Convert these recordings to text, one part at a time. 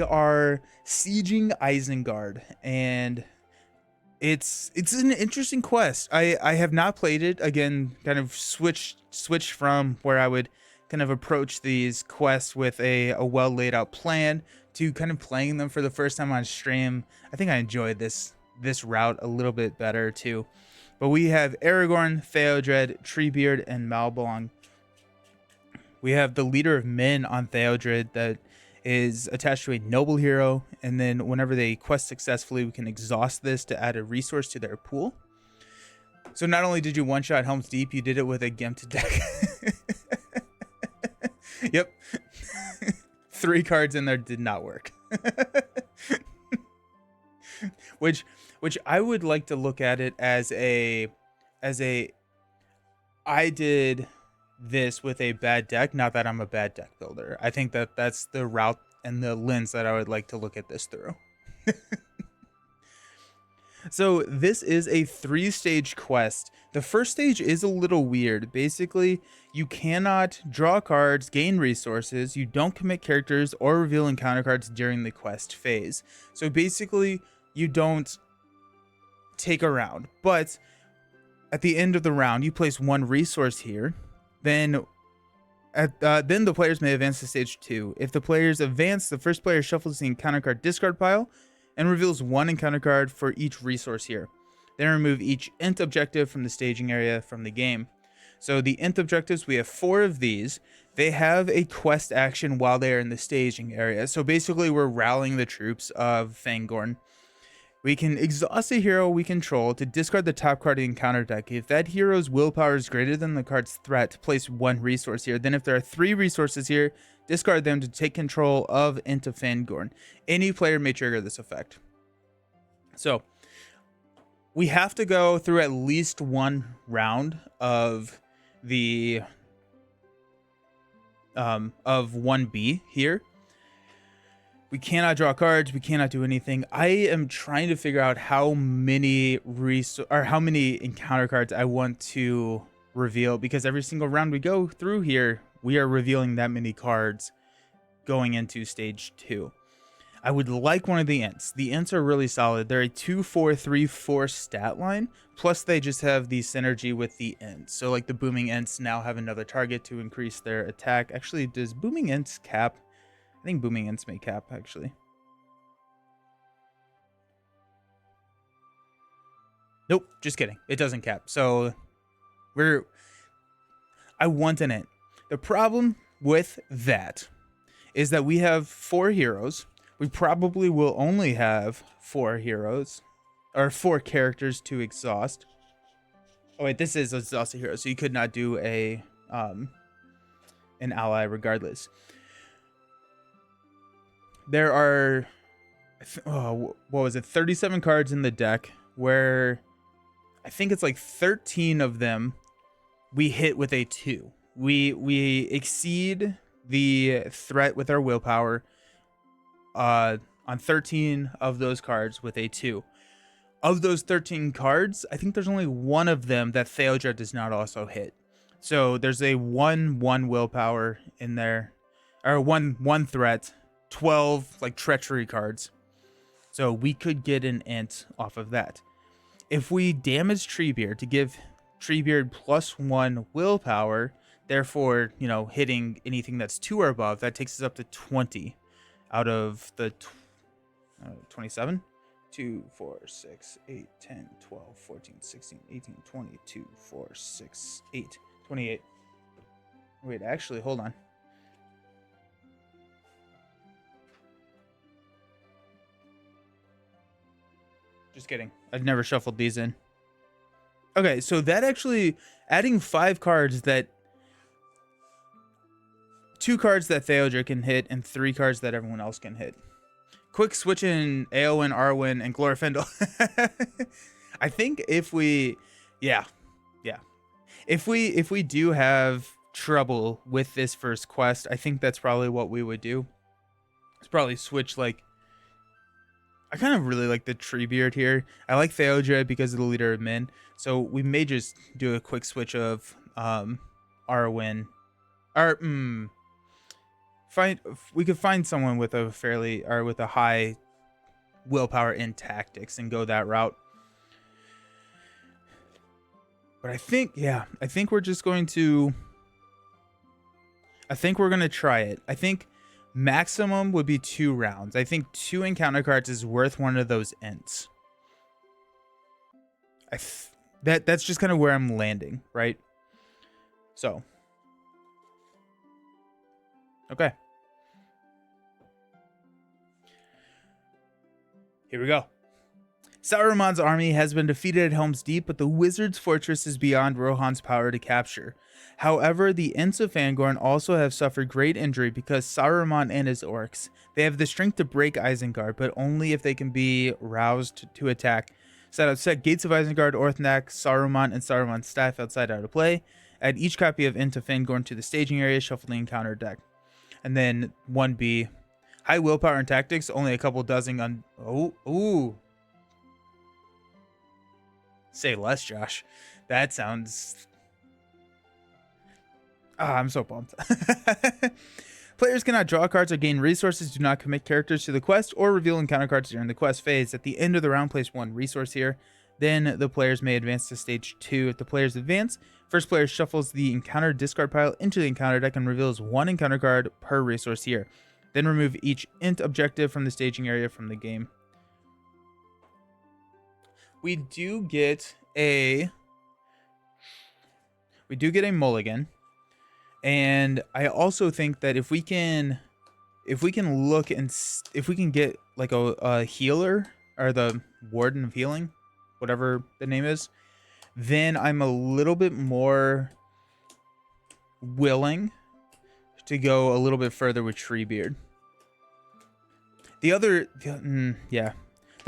are sieging Isengard, and it's an interesting quest. I have not played it. Again, kind of switched from where I would kind of approach these quests with a well laid out plan to kind of playing them for the first time on stream. I think I enjoyed this route a little bit better too. But we have Aragorn, Theodred, Treebeard, and Malbong. We have the leader of men on Theodred that is attached to a noble hero, and then whenever they quest successfully, we can exhaust this to add a resource to their pool. So not only did you one-shot Helm's Deep, you did it with a gimped deck. Yep. 3 cards in there did not work. which I would like to look at it as a I did this with a bad deck, not that I'm a bad deck builder. I think that that's the route and the lens that I would like to look at this through. So this is a 3-stage quest. The first stage is a little weird. Basically, you cannot draw cards, gain resources, you don't commit characters or reveal encounter cards during the quest phase. So basically, you don't take a round, but at the end of the round, you place 1 resource here. Then the players may advance to stage 2. If the players advance, the first player shuffles the encounter card discard pile and reveals 1 encounter card for each resource here. Then remove each int objective from the staging area from the game. So the int objectives, we have 4 of these. They have a quest action while they are in the staging area. So basically we're rallying the troops of Fangorn. We can exhaust a hero we control to discard the top card of the encounter deck. If that hero's willpower is greater than the card's threat, place 1 resource here. Then if there are 3 resources here, discard them to take control of into Fangorn. Any player may trigger this effect. So we have to go through at least 1 round of the of 1B here. We cannot draw cards. We cannot do anything. I am trying to figure out how many how many encounter cards I want to reveal, because every single round we go through here, we are revealing that many cards going into stage 2. I would like one of the ints. The ints are really solid. They're a 2-4-3-4 stat line. Plus they just have the synergy with the ints. So like the booming ints now have another target to increase their attack. Actually, does booming ints cap? I think booming ints may cap, actually. Nope, just kidding. It doesn't cap. So I want an int. The problem with that is that we have 4 heroes. We probably will only have 4 heroes or 4 characters to exhaust. Oh wait, this is exhaust a hero, so you could not do a an ally regardless. There are, what was it, 37 cards in the deck, where I think it's like 13 of them we hit with a 2. We exceed the threat with our willpower on 13 of those cards with a 2. Of those 13 cards, I think there's only 1 of them that Theodred does not also hit. So there's a 1/1 willpower in there, or 1 threat. 12 like treachery cards, so we could get an int off of that. If we damage Treebeard to give Treebeard +1 willpower, therefore, you know, hitting anything that's 2 or above, that takes us up to 20 out of the 27. 2, 4, 6, 8, 10, 12, 14, 16, 18, 20, 2, 4, 6, 8, 28. Wait, actually, hold on. Just kidding. I've never shuffled these in. Okay, so that actually, adding 5 cards that... 2 cards that Theodred can hit and 3 cards that everyone else can hit. Quick switch in Eowyn, Arwen, and Glorfindel. I think if we... Yeah. If we do have trouble with this first quest, I think that's probably what we would do. It's probably switch like... I kind of really like the Treebeard here. I like Theodred because of the leader of men. So we may just do a quick switch of Arwen. we could find someone with a fairly or with a high willpower in tactics and go that route. But I think, yeah, I think we're just going to. I think we're gonna try it. I think maximum would be 2 rounds. I think 2 encounter cards is worth one of those ints. That's just kind of where I'm landing, right? So, okay. Here we go. Saruman's army has been defeated at Helm's Deep, but the Wizard's Fortress is beyond Rohan's power to capture. However, the Ents of Fangorn also have suffered great injury because Saruman and his orcs. They have the strength to break Isengard, but only if they can be roused to attack. Set Gates of Isengard, Orthnak, Saruman, and Saruman's staff outside out of play. Add each copy of Ents of Fangorn to the staging area, shuffle the encounter deck. And then 1B. High willpower and tactics, only a couple dozen on... Ooh. Say less, Josh. That sounds... I'm so pumped. Players cannot draw cards or gain resources, do not commit characters to the quest, or reveal encounter cards during the quest phase. At the end of the round, place 1 resource here. Then the players may advance to stage 2. If the players advance, first player shuffles the encounter discard pile into the encounter deck and reveals 1 encounter card per resource here. Then remove each int objective from the staging area from the game. We do get a mulligan. And I also think that if we can look and if we can get like a healer or the warden of healing, whatever the name is, then I'm a little bit more willing to go a little bit further with Treebeard. The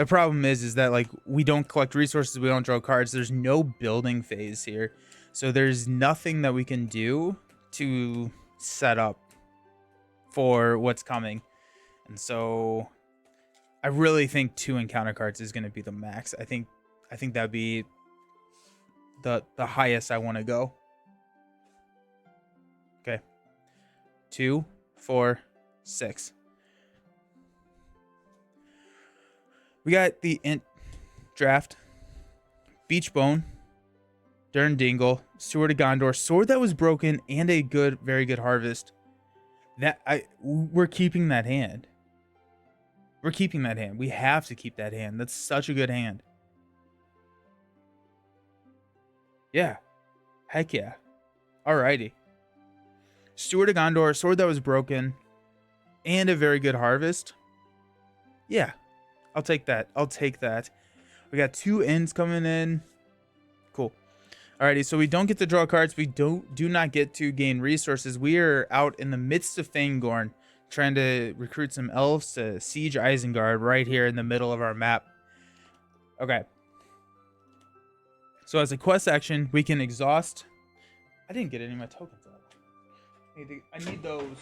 problem is that like we don't collect resources, we don't draw cards. There's no building phase here, so there's nothing that we can do to set up for what's coming. And so I really think 2 encounter cards is going to be the max. I think that'd be the highest I want to go. Okay. 2, 4, 6. We got the int draft, Beachbone, Durn Dingle, Sword of Gondor, Sword That Was Broken, and a very good harvest. We're keeping that hand. We're keeping that hand. We have to keep that hand. That's such a good hand. Yeah. Heck yeah. Alrighty. Steward of Gondor, Sword That Was Broken, and a very good harvest. Yeah. I'll take that. I'll take that. We got 2 ends coming in. Cool. Alrighty, so we don't get to draw cards. We do not get to gain resources. We are out in the midst of Fangorn, trying to recruit some elves to siege Isengard right here in the middle of our map. Okay. So as a quest action, we can exhaust. I didn't get any of my tokens out. I need those.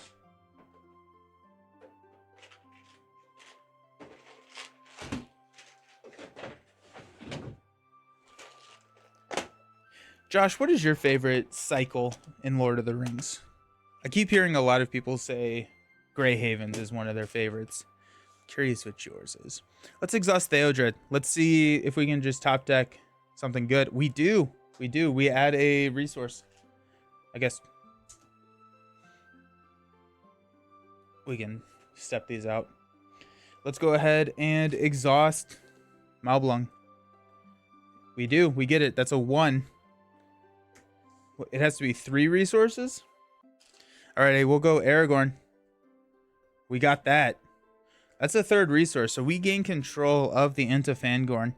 Josh, what is your favorite cycle in Lord of the Rings? I keep hearing a lot of people say Grey Havens is one of their favorites. Curious what yours is. Let's exhaust Theodred. Let's see if we can just top deck something good. We do. We add a resource. I guess we can step these out. Let's go ahead and exhaust Malblung. We do. We get it. That's a 1. It has to be 3 resources. All right, we'll go Aragorn. We got that. That's a 3rd resource, so we gain control of the Ent of Fangorn.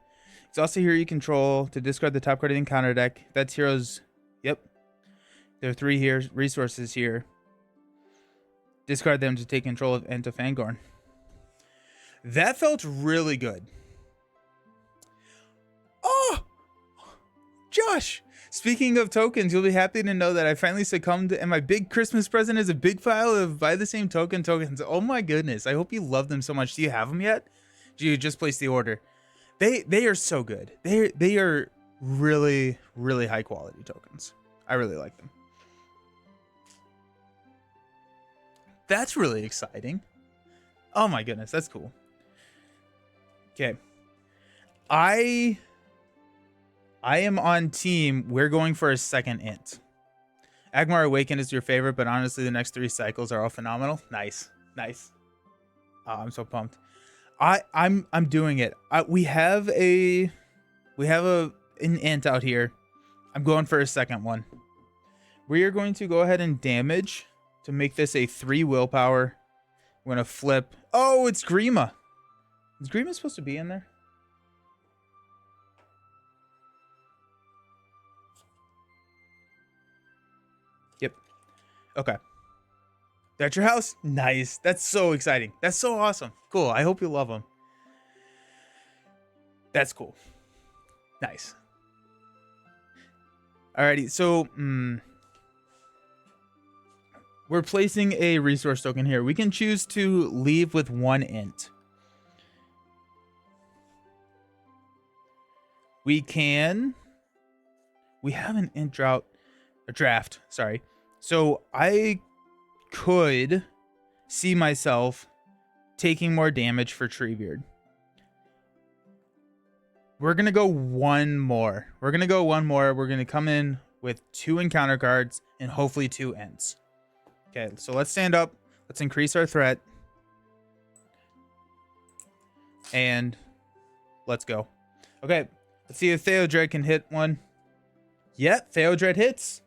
It's also here you control to discard the top card of the encounter deck. That's heroes. Yep. There are 3 here resources here. Discard them to take control of Ent of Fangorn. That felt really good. Oh, Josh. Speaking of tokens, you'll be happy to know that I finally succumbed, and my big Christmas present is a big file of buy the same token tokens. Oh my goodness, I hope you love them so much. Do you have them yet? Do you just place the order? They are so good. They are really, really high quality tokens. I really like them. That's really exciting. Oh my goodness, that's cool. Okay. I am on team. We're going for a second int. Agmar Awakened is your favorite, but honestly, the next 3 cycles are all phenomenal. Nice. Nice. Oh, I'm so pumped. I'm doing it. We have an int out here. I'm going for a second one. We are going to go ahead and damage to make this a 3 willpower. We're going to flip. Oh, it's Grima. Is Grima supposed to be in there? Yep. Okay. That's your house? Nice. That's so exciting. That's so awesome. Cool. I hope you love them. That's cool. Nice. Alrighty. So, we're placing a resource token here. We can choose to leave with 1 int. We have an int draft, sorry. So I could see myself taking more damage for Treebeard. We're going to go one more. We're going to come in with 2 encounter cards and hopefully 2 ints. Okay, so let's stand up. Let's increase our threat. And let's go. Okay, let's see if Theodred can hit one. Yep, Theodred hits.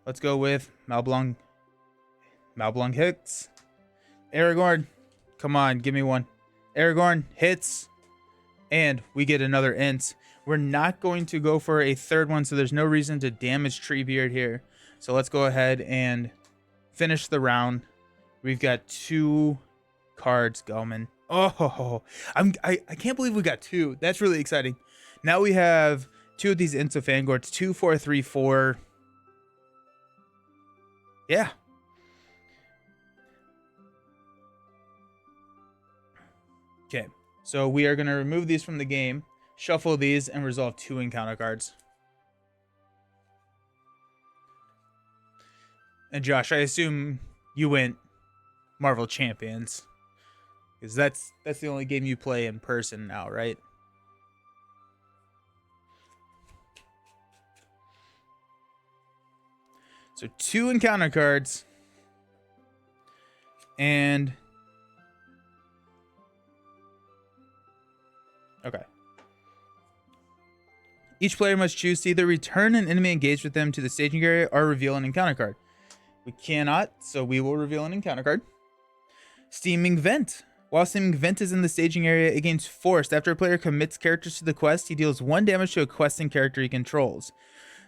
Let's go with Malblung. Malblung hits. Aragorn, come on, give me one. Aragorn hits. And we get another int. We're not going to go for a third one, so there's no reason to damage Treebeard here. So let's go ahead and finish the round. We've got 2 cards going. Oh, I can't believe we got 2. That's really exciting. Now we have 2 of these ints of Fangords. 2, 4, 3, 4. Yeah. Okay, so we are going to remove these from the game, shuffle these, and resolve 2 encounter cards. And Josh, I assume you went Marvel Champions, because that's the only game you play in person now, right? So 2 encounter cards. And okay. Each player must choose to either return an enemy engaged with them to the staging area or reveal an encounter card. We cannot, so we will reveal an encounter card. Steaming Vent. While Steaming Vent is in the staging area, it gains forced. After a player commits characters to the quest, he deals 1 damage to a questing character he controls.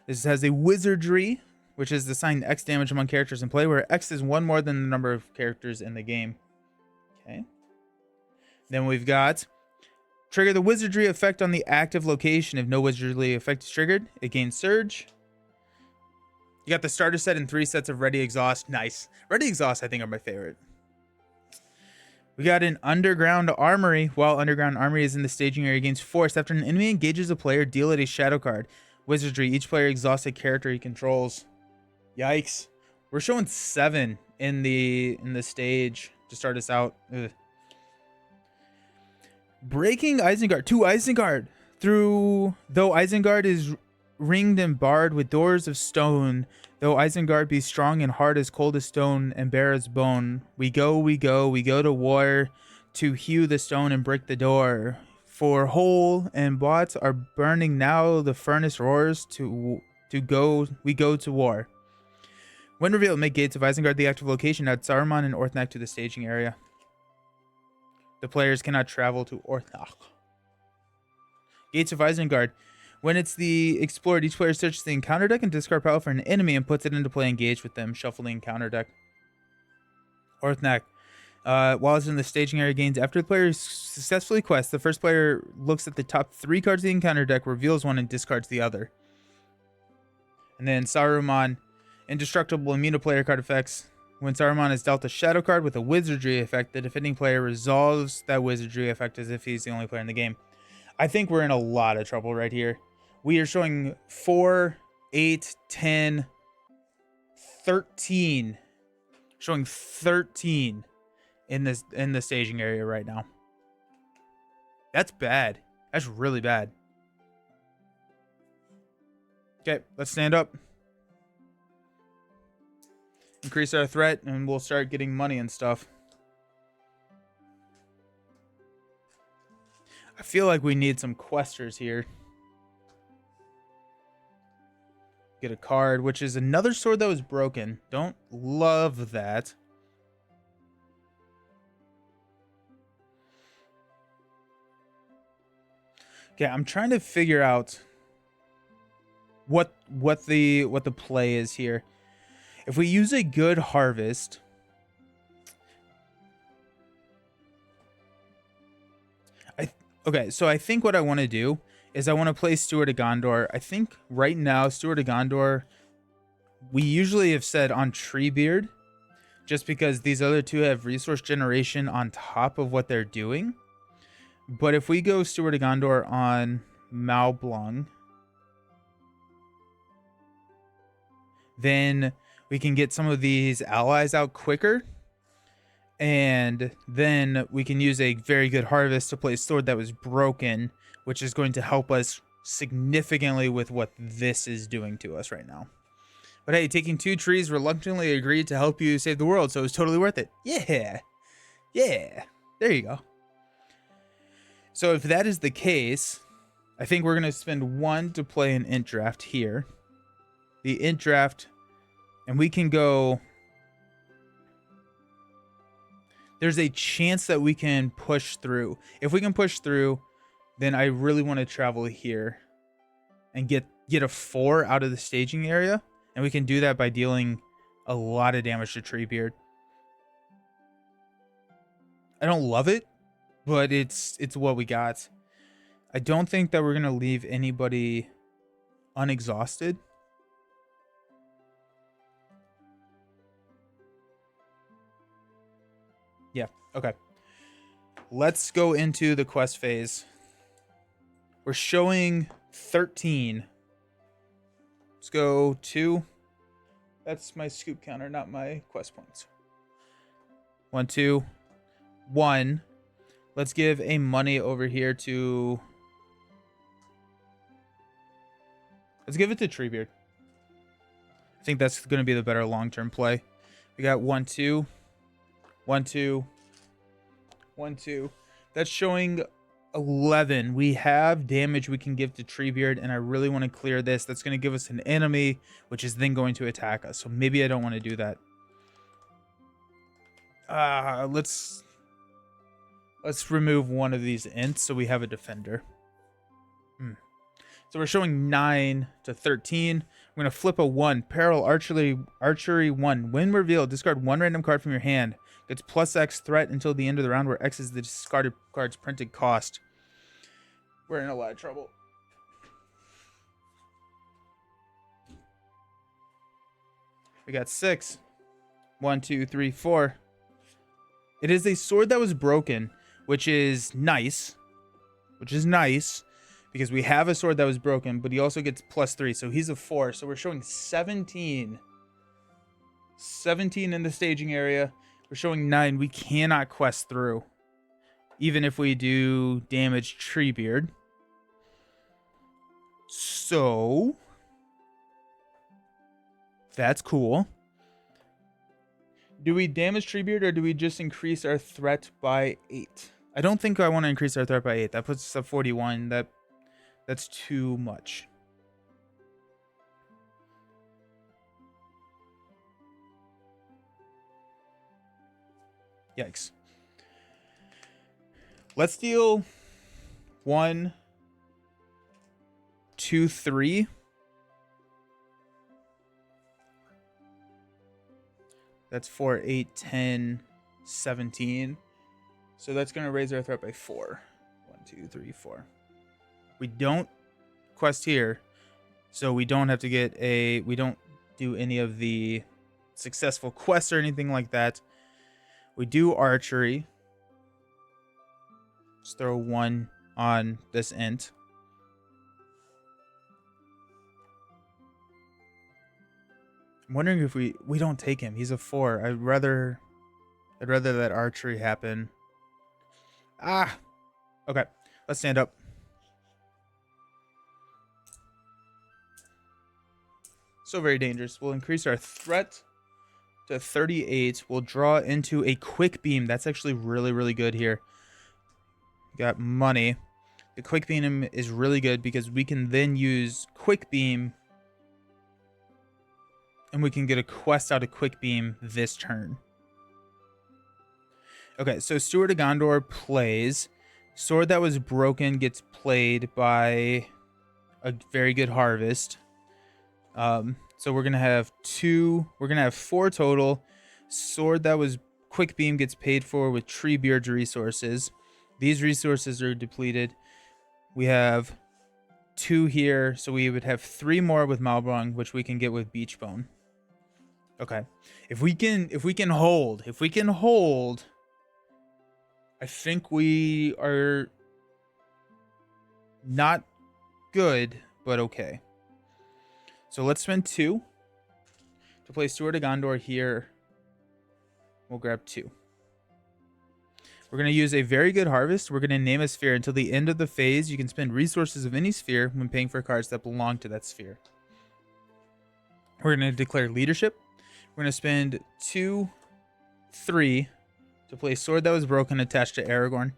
This has a wizardry, which is assigned X damage among characters in play, where X is 1 more than the number of characters in the game. Okay. Then we've got trigger the wizardry effect on the active location. If no wizardry effect is triggered, it gains surge. You got the starter set and 3 sets of Ready Exhaust. Nice. Ready Exhaust, I think, are my favorite. We got an Underground Armory. While Underground Armory is in the staging area, gains force. After an enemy engages a player, deal it a shadow card. Wizardry. Each player exhausts a character he controls. Yikes. We're showing 7 in the stage to start us out. Ugh. Breaking Isengard. 2 Isengard. Though Isengard is ringed and barred with doors of stone, though Isengard be strong and hard as cold as stone and bare as bone, we go to war to hew the stone and break the door. For hole and bots are burning now, the furnace roars we go to war. When revealed, make Gates of Isengard the active location. Add Saruman and Orthanc to the staging area. The players cannot travel to Orthanc. Gates of Isengard. When it's the explored, each player searches the encounter deck and discard power for an enemy and puts it into play engaged with them. Shuffle the encounter deck. Orthanc. While it's in the staging area, gains after the player successfully quests, the first player looks at the top 3 cards of the encounter deck, reveals one, and discards the other. And then Saruman. Indestructible immune to player card effects. When Saruman is dealt a shadow card with a wizardry effect, the defending player resolves that wizardry effect as if he's the only player in the game. I think we're in a lot of trouble right here. We are showing 4, 8, 10, 13. Showing 13 in the staging area right now. That's bad. That's really bad. Okay, let's stand up. Increase our threat, and we'll start getting money and stuff. I feel like we need some questers here. Get a card, which is another sword that was broken. Don't love that. Okay, I'm trying to figure out what the play is here. If we use a good harvest, okay, so I think what I want to do is I want to play Steward of Gondor. I think right now Steward of Gondor, we usually have said on Treebeard, just because these other two have resource generation on top of what they're doing. But if we go Steward of Gondor on Malblung, then we can get some of these allies out quicker. And then we can use a very good harvest to play a sword that was broken, which is going to help us significantly with what this is doing to us right now. But hey, taking 2 trees reluctantly agreed to help you save the world, so it was totally worth it. Yeah. Yeah. There you go. So if that is the case, I think we're going to spend 1 to play an int draft here. The int draft, and we can go... There's a chance that we can push through. If we can push through, then I really want to travel here and get a 4 out of the staging area. And we can do that by dealing a lot of damage to Treebeard. I don't love it, but it's what we got. I don't think that we're going to leave anybody unexhausted. Yeah, okay. Let's go into the quest phase. We're showing 13. Let's go 2. That's my scoop counter, not my quest points. 1, 2, 1. Let's give a money over here to... Let's give it to Treebeard. I think that's going to be the better long-term play. We got 1, 2. 1, 2. 1, 2. That's showing 11. We have damage we can give to Treebeard, and I really want to clear this. That's going to give us an enemy, which is then going to attack us. So maybe I don't want to do that. Let's remove one of these ints so we have a defender. So we're showing 9 to 13. We're going to flip a 1. Peril, archery 1. When revealed, discard 1 random card from your hand. Gets plus X threat until the end of the round, where X is the discarded card's printed cost. We're in a lot of trouble. We got 6. 1, 2, 3, 4. It is a sword that was broken, which is nice. Because we have a sword that was broken, but he also gets plus 3, so he's a 4. So we're showing 17. 17 in the staging area. We're showing 9. We cannot quest through, even if we do damage Treebeard. So that's cool. Do we damage Treebeard, or do we just increase our threat by 8? I don't think I want to increase our threat by 8. That puts us at 41. That's too much. Yikes. Let's deal 1, 2, 3. That's 4, 8, 10, 17. So that's going to raise our threat by 4. 1, 2, 3, 4. We don't quest here, so we don't have to get a... We don't do any of the successful quests or anything like that. We do archery. Let's throw 1 on this int. I'm wondering if we don't take him. He's a 4. I'd rather that archery happen. Ah. Okay. Let's stand up. So very dangerous. We'll increase our threat to 38. We'll draw into a quick beam. That's actually really, really good here. Got money. The quick beam is really good because we can then use quick beam and we can get a quest out of quick beam this turn. Okay, so Steward of Gondor plays. Sword That Was Broken gets played by a very good harvest. So we're gonna have 4 total. Sword That Was Quick Beam gets paid for with Treebeard's resources. These resources are depleted. We have 2 here, so we would have 3 more with Malbrung, which we can get with Beachbone. Okay, if we can hold, I think we are not good, but okay. So let's spend 2 to play Steward of Gondor here. We'll grab 2. We're going to use a very good harvest. We're going to name a sphere. Until the end of the phase, you can spend resources of any sphere when paying for cards that belong to that sphere. We're going to declare leadership. We're going to spend 2, 3 to play Sword That Was Broken attached to Aragorn.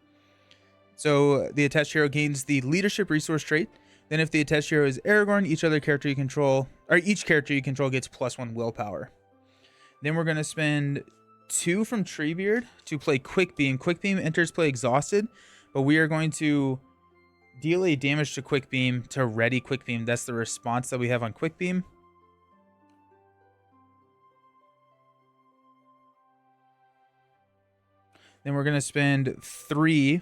So the attached hero gains the leadership resource trait. Then if the attached hero is Aragorn, each character you control gets +1 willpower. Then we're going to spend 2 from Treebeard to play Quick Beam. Quick Beam enters play exhausted, but we are going to deal a damage to Quick Beam to ready Quick Beam. That's the response that we have on Quick Beam. Then we're going to spend 3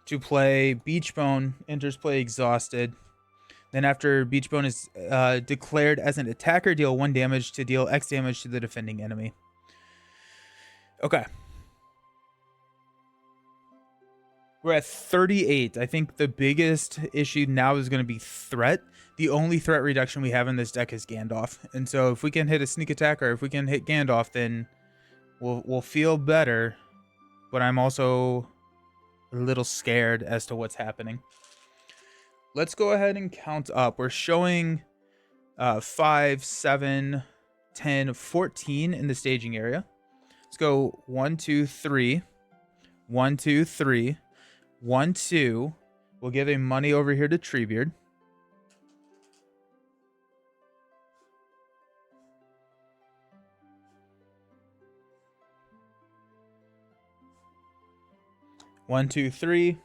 to play Beachbone, enters play exhausted. Then after Beachbone is declared as an attacker, deal 1 damage to deal X damage to the defending enemy. Okay. We're at 38. I think the biggest issue now is going to be threat. The only threat reduction we have in this deck is Gandalf. And so if we can hit a sneak attack or if we can hit Gandalf, then we'll feel better. But I'm also a little scared as to what's happening. Let's go ahead and count up. We're showing 5, 7, 10, 14 in the staging area. Let's go 1, 2, 3. 1, 2, 3. 1, 2. We'll give a money over here to Treebeard. One, two, three.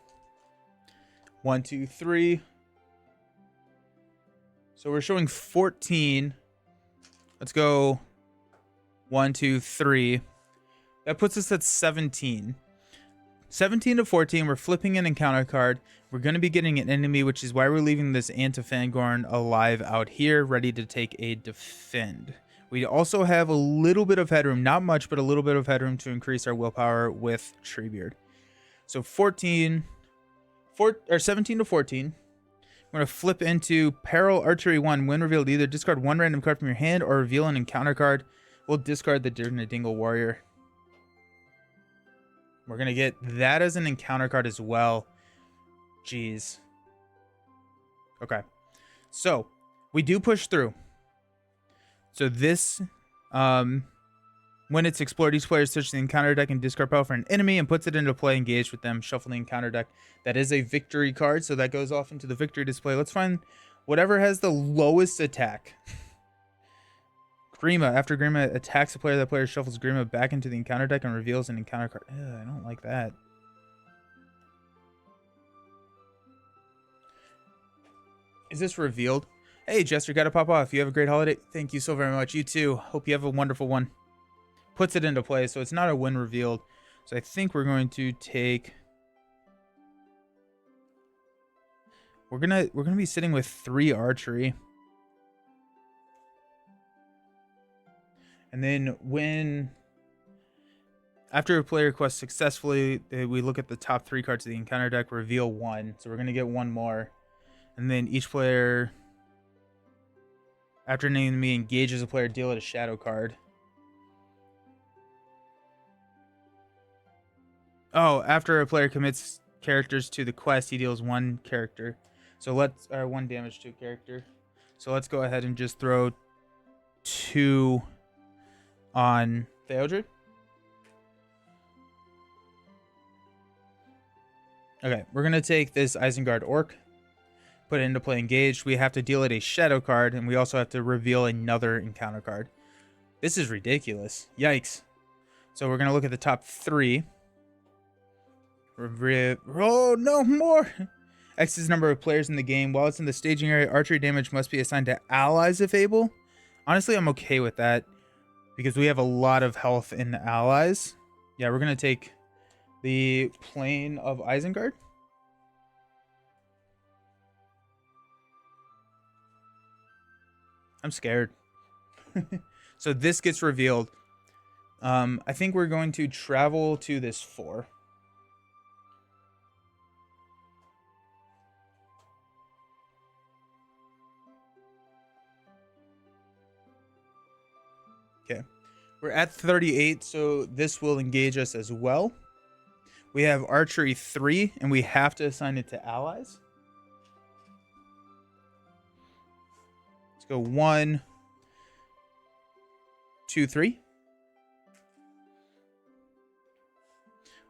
1, 2, 3. So we're showing 14. Let's go 1, 2, 3. That puts us at 17. 17 to 14, we're flipping an encounter card. We're going to be getting an enemy, which is why we're leaving this Ant of Fangorn alive out here, ready to take a defend. We also have a little bit of headroom, not much, but a little bit of headroom to increase our willpower with Treebeard. So 17 to 14. We're going to flip into Peril Archery 1. When revealed, either discard 1 random card from your hand or reveal an encounter card. We'll discard the Dirnadingle Warrior. We're going to get that as an encounter card as well. Jeez. Okay. So, we do push through. So this, when it's explored, each player searches the encounter deck and discard power for an enemy and puts it into play, engaged with them, shuffle the encounter deck. That is a victory card, so that goes off into the victory display. Let's find whatever has the lowest attack. Grima. After Grima attacks a player, that player shuffles Grima back into the encounter deck and reveals an encounter card. Ugh, I don't like that. Is this revealed? Hey, Jester, gotta pop off. You have a great holiday. Thank you so very much. You too. Hope you have a wonderful one. Puts it into play, so it's not a win revealed. So I think we're going to take... We're gonna be sitting with 3 archery. And then when, after a player quests successfully, we look at the top 3 cards of the encounter deck, reveal 1. So we're going to get 1 more. And then each player After an enemy engages a player, deal it a shadow card. Oh, after a player commits characters to the quest, he deals one character. So let's, or 1 damage to a character. So let's go ahead and just throw 2 on Theodred. Okay, we're going to take this Isengard Orc, put it into play engaged. We have to deal it a shadow card, and we also have to reveal another encounter card. This is ridiculous. Yikes. So we're going to look at the top 3. Oh, no more! X is the number of players in the game. While it's in the staging area, archery damage must be assigned to allies if able. Honestly, I'm okay with that, because we have a lot of health in the allies. Yeah, we're going to take the plane of Isengard. I'm scared. So this gets revealed. I think we're going to travel to this 4. Okay. We're at 38, so this will engage us as well. We have archery 3, and we have to assign it to allies. Let's go 1, 2, 3.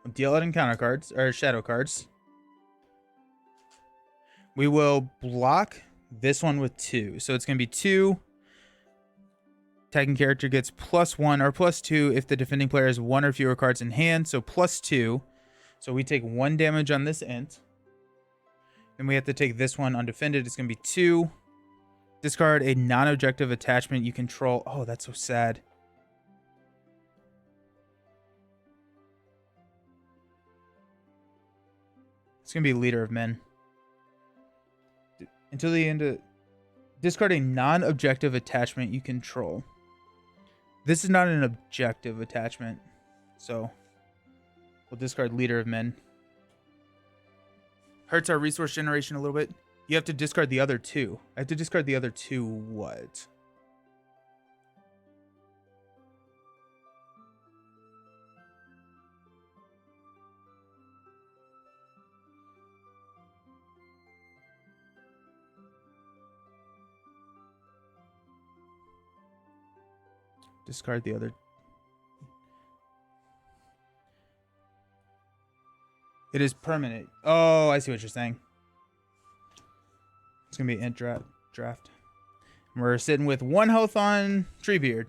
We'll deal out encounter cards, or shadow cards. We will block this one with 2. So it's going to be 2. Attacking character gets +1 or +2 if the defending player has 1 or fewer cards in hand. So +2. So we take 1 damage on this int. Then we have to take this one undefended. It's going to be 2. Discard a non-objective attachment you control. Oh, that's so sad. It's going to be Leader of Men. Until the end of... Discard a non-objective attachment you control. This is not an objective attachment. So... we'll discard Leader of Men. Hurts our resource generation a little bit. You have to discard the other 2. I have to discard the other 2 what? Discard the other... It is permanent. Oh, I see what you're saying. It's going to be int draft. And we're sitting with 1 health on Treebeard.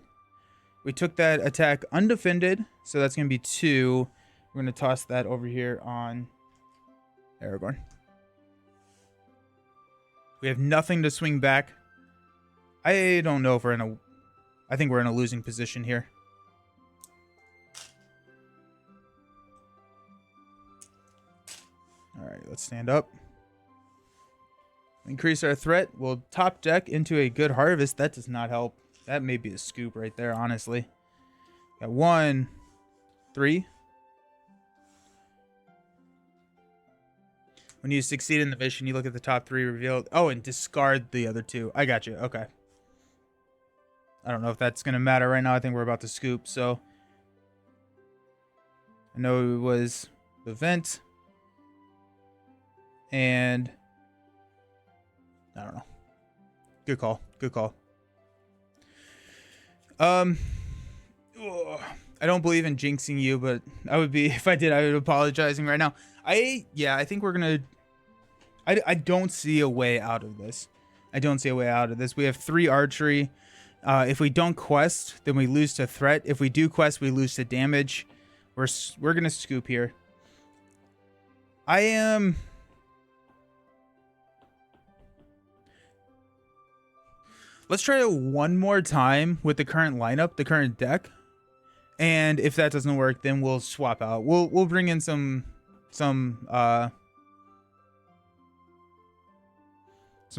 We took that attack undefended, so that's going to be 2. We're going to toss that over here on Aragorn. We have nothing to swing back. I don't know if we're in a... I think we're in a losing position here. All right, let's stand up. Increase our threat. We'll top deck into a good harvest. That does not help. That may be a scoop right there, honestly. Got 1, 3. When you succeed in the mission, you look at the top 3 revealed. Oh, and discard the other 2. I got you. Okay. I don't know if that's going to matter right now. I think we're about to scoop, so. I know it was the vent. And I don't know. Good call. Good call. I don't believe in jinxing you, but I would be, if I did, I would be apologizing right now. I think we're going to, I don't see a way out of this. I don't see a way out of this. We have 3 archery. If we don't quest, then we lose to threat. If we do quest, we lose to damage. We're going to scoop here. I am... Let's try it one more time with the current lineup, the current deck. And if that doesn't work, then we'll swap out. We'll bring in some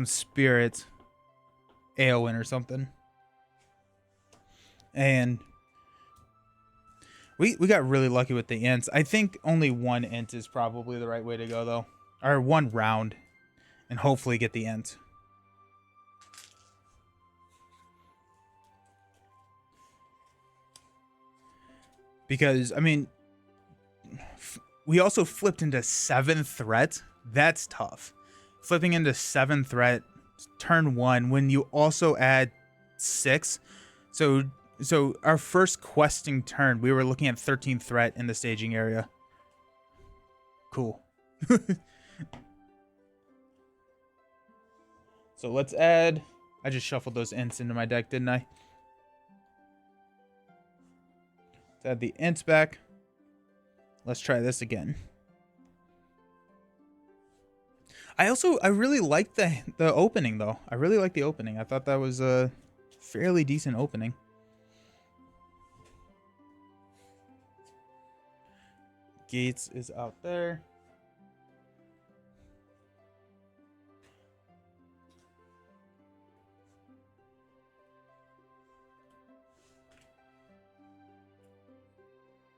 spirit Aowen or something. And we got really lucky with the ints. I think only 1 int is probably the right way to go, though. Or 1 round. And hopefully get the int. Because, I mean, we also flipped into 7 threat. That's tough. Flipping into 7 threat turn 1 when you also add 6. So our first questing turn, we were looking at 13 threat in the staging area. Cool. So let's add... I just shuffled those ints into my deck, didn't I? Let's add the ints back. Let's try this again. I really like the opening, though. I really like the opening. I thought that was a fairly decent opening. Gates is out there.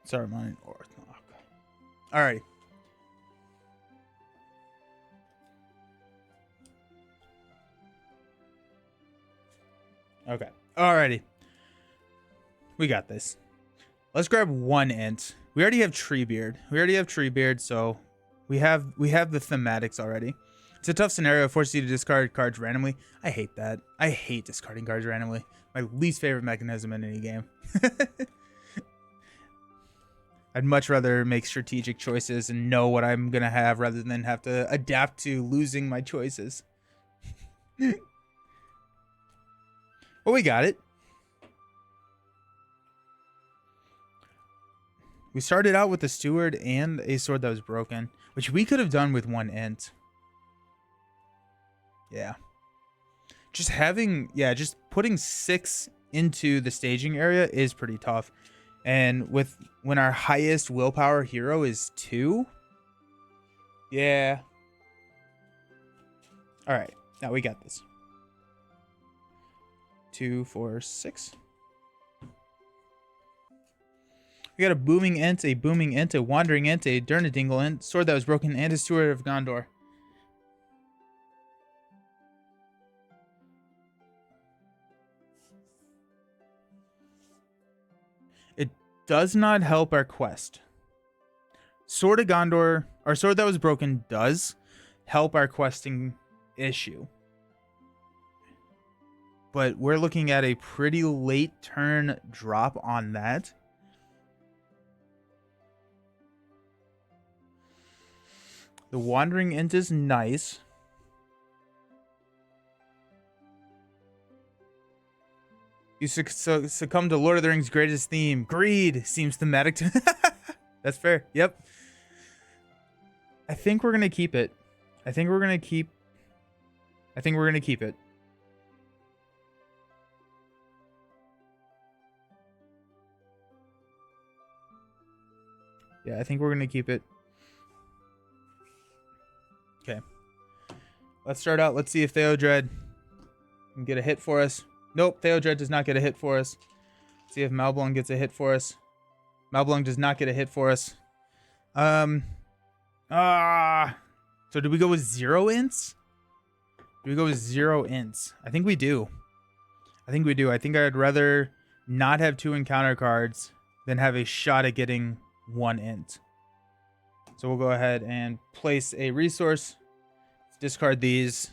Sorry, mine. Alrighty. Okay. Alrighty. We got this. Let's grab 1 int. We already have Treebeard. So we have the thematics already. It's a tough scenario. It forces you to discard cards randomly. I hate that. I hate discarding cards randomly. My least favorite mechanism in any game. I'd much rather make strategic choices and know what I'm going to have rather than have to adapt to losing my choices. Well, we got it. We started out with a steward and a sword that was broken, which we could have done with 1 int. Yeah. Just putting 6 into the staging area is pretty tough. And when our highest willpower hero is 2. Yeah. All right. Now we got this. 2, 4, 6. We got a booming int, a wandering int, a Durnadingle int, sword that was broken, and a steward of Gondor. It does not help our quest. Sword of Gondor, or sword that was broken, does help our questing issue. But we're looking at a pretty late turn drop on that. The Wandering Int is nice. You succumb to Lord of the Rings' greatest theme. Greed seems thematic to... That's fair. Yep. I think we're going to keep it. I think we're going to keep it. Yeah, I think we're going to keep it. Okay. Let's start out. Let's see if Theodred can get a hit for us. Nope, Theodred does not get a hit for us. Let's see if Malblung gets a hit for us. Malblung does not get a hit for us. So do we go with 0 ints? Do we go with 0 ints? I think we do. I think I'd rather not have 2 encounter cards than have a shot at getting 1 int. So we'll go ahead and place a resource, discard these,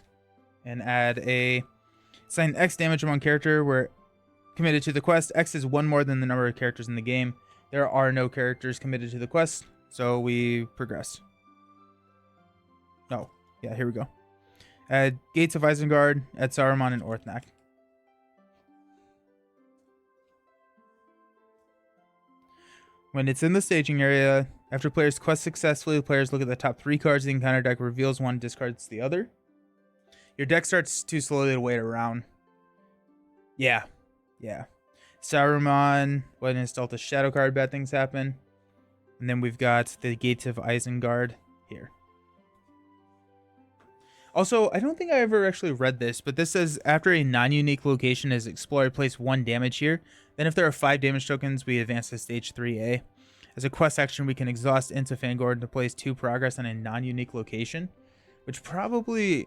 and add a assign X damage among character. We're committed to the quest. X is 1 more than the number of characters in the game. There are no characters committed to the quest, so we progress. Oh, yeah, here we go. Add Gates of Isengard, add Saruman and Orthnak. When it's in the staging area, after players quest successfully, the players look at the top 3 cards of the encounter deck, reveals 1, discards the other. Your deck starts too slowly to wait around. Yeah. Saruman, when it's dealt a shadow card, bad things happen. And then we've got the Gates of Isengard here. Also, I don't think I ever actually read this, but this says after a non-unique location is explored, place 1 damage here. Then if there are 5 damage tokens, we advance to stage 3A. As a quest action, we can exhaust into Fangorn to place 2 progress on a non-unique location, which probably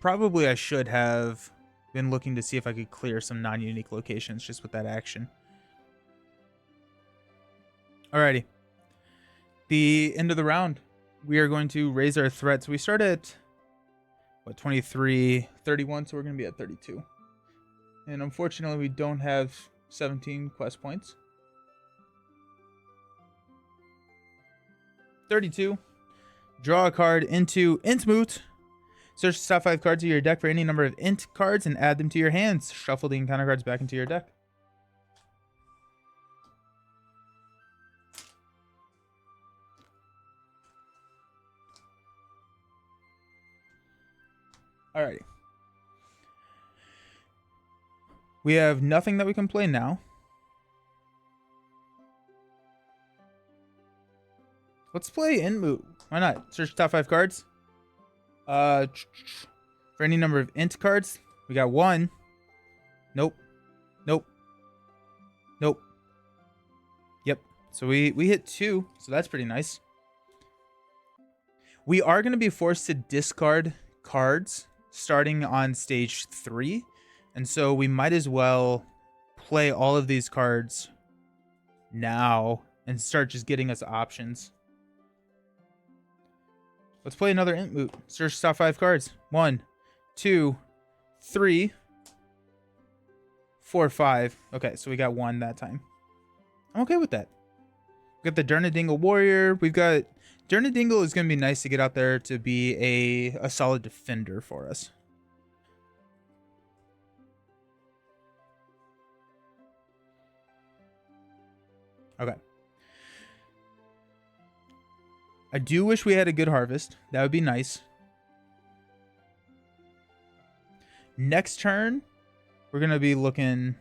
I should have been looking to see if I could clear some non-unique locations just with that action. Alrighty. The end of the round. We are going to raise our threats. We start at, what, 23, 31, so we're going to be at 32. And unfortunately, we don't have 17 quest points. 32. Draw a card into Int Moot. Search the top 5 cards of your deck for any number of Int cards and add them to your hands. Shuffle the encounter cards back into your deck. Alrighty. We have nothing that we can play now. Let's play Inmoot. Why not? Search top 5 cards. For any number of Int cards. We got 1. Nope. Nope. Nope. Yep. So we hit 2. So that's pretty nice. We are going to be forced to discard cards starting on stage 3. And so we might as well play all of these cards now and start just getting us options. Let's play another Int Moot. Search top 5 cards. 1, 2, 3, 4, 5. Okay, so we got 1 that time. I'm okay with that. We got the Durnadingle Warrior. We've got... Durnadingle is going to be nice to get out there to be a solid defender for us. Okay. I do wish we had a good harvest. That would be nice. Next turn, we're going to be looking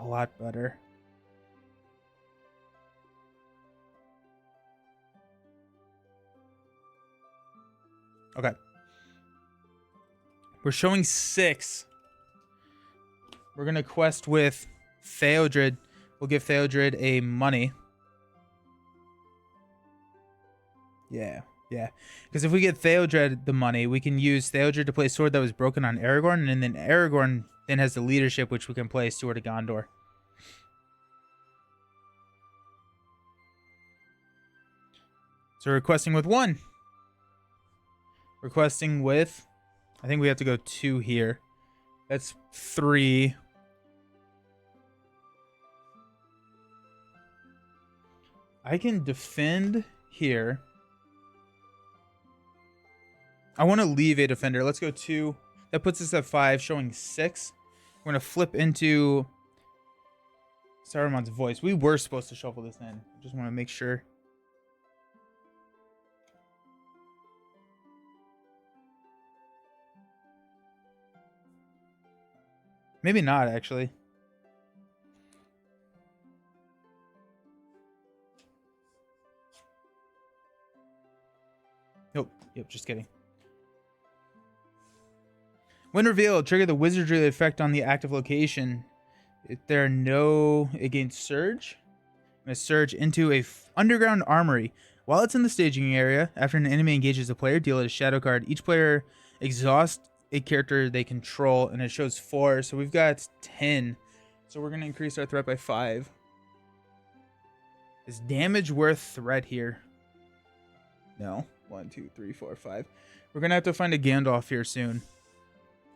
a lot better. Okay. We're showing 6. We're going to quest with Theodred. We'll give Theodred a money. Yeah. Because if we get Theodred the money, we can use Theodred to play Sword That Was Broken on Aragorn, and then Aragorn then has the leadership, which we can play Sword of Gondor. So requesting with 1. Requesting with... I think we have to go 2 here. That's 3. I can defend here. I want to leave a defender. Let's go 2. That puts us at 5, showing 6. We're going to flip into Saruman's Voice. We were supposed to shuffle this in. Just want to make sure. Maybe not, actually. Nope. Yep, just kidding. When revealed, trigger the wizardry effect on the active location. If there are no... Against Surge. I'm going to surge into a underground armory. While it's in the staging area, after an enemy engages a player, deal it a shadow card. Each player exhausts a character they control, and it shows 4. So we've got 10. So we're going to increase our threat by 5. Is damage worth threat here? No. 1, 2, 3, 4, 5. We're going to have to find a Gandalf here soon.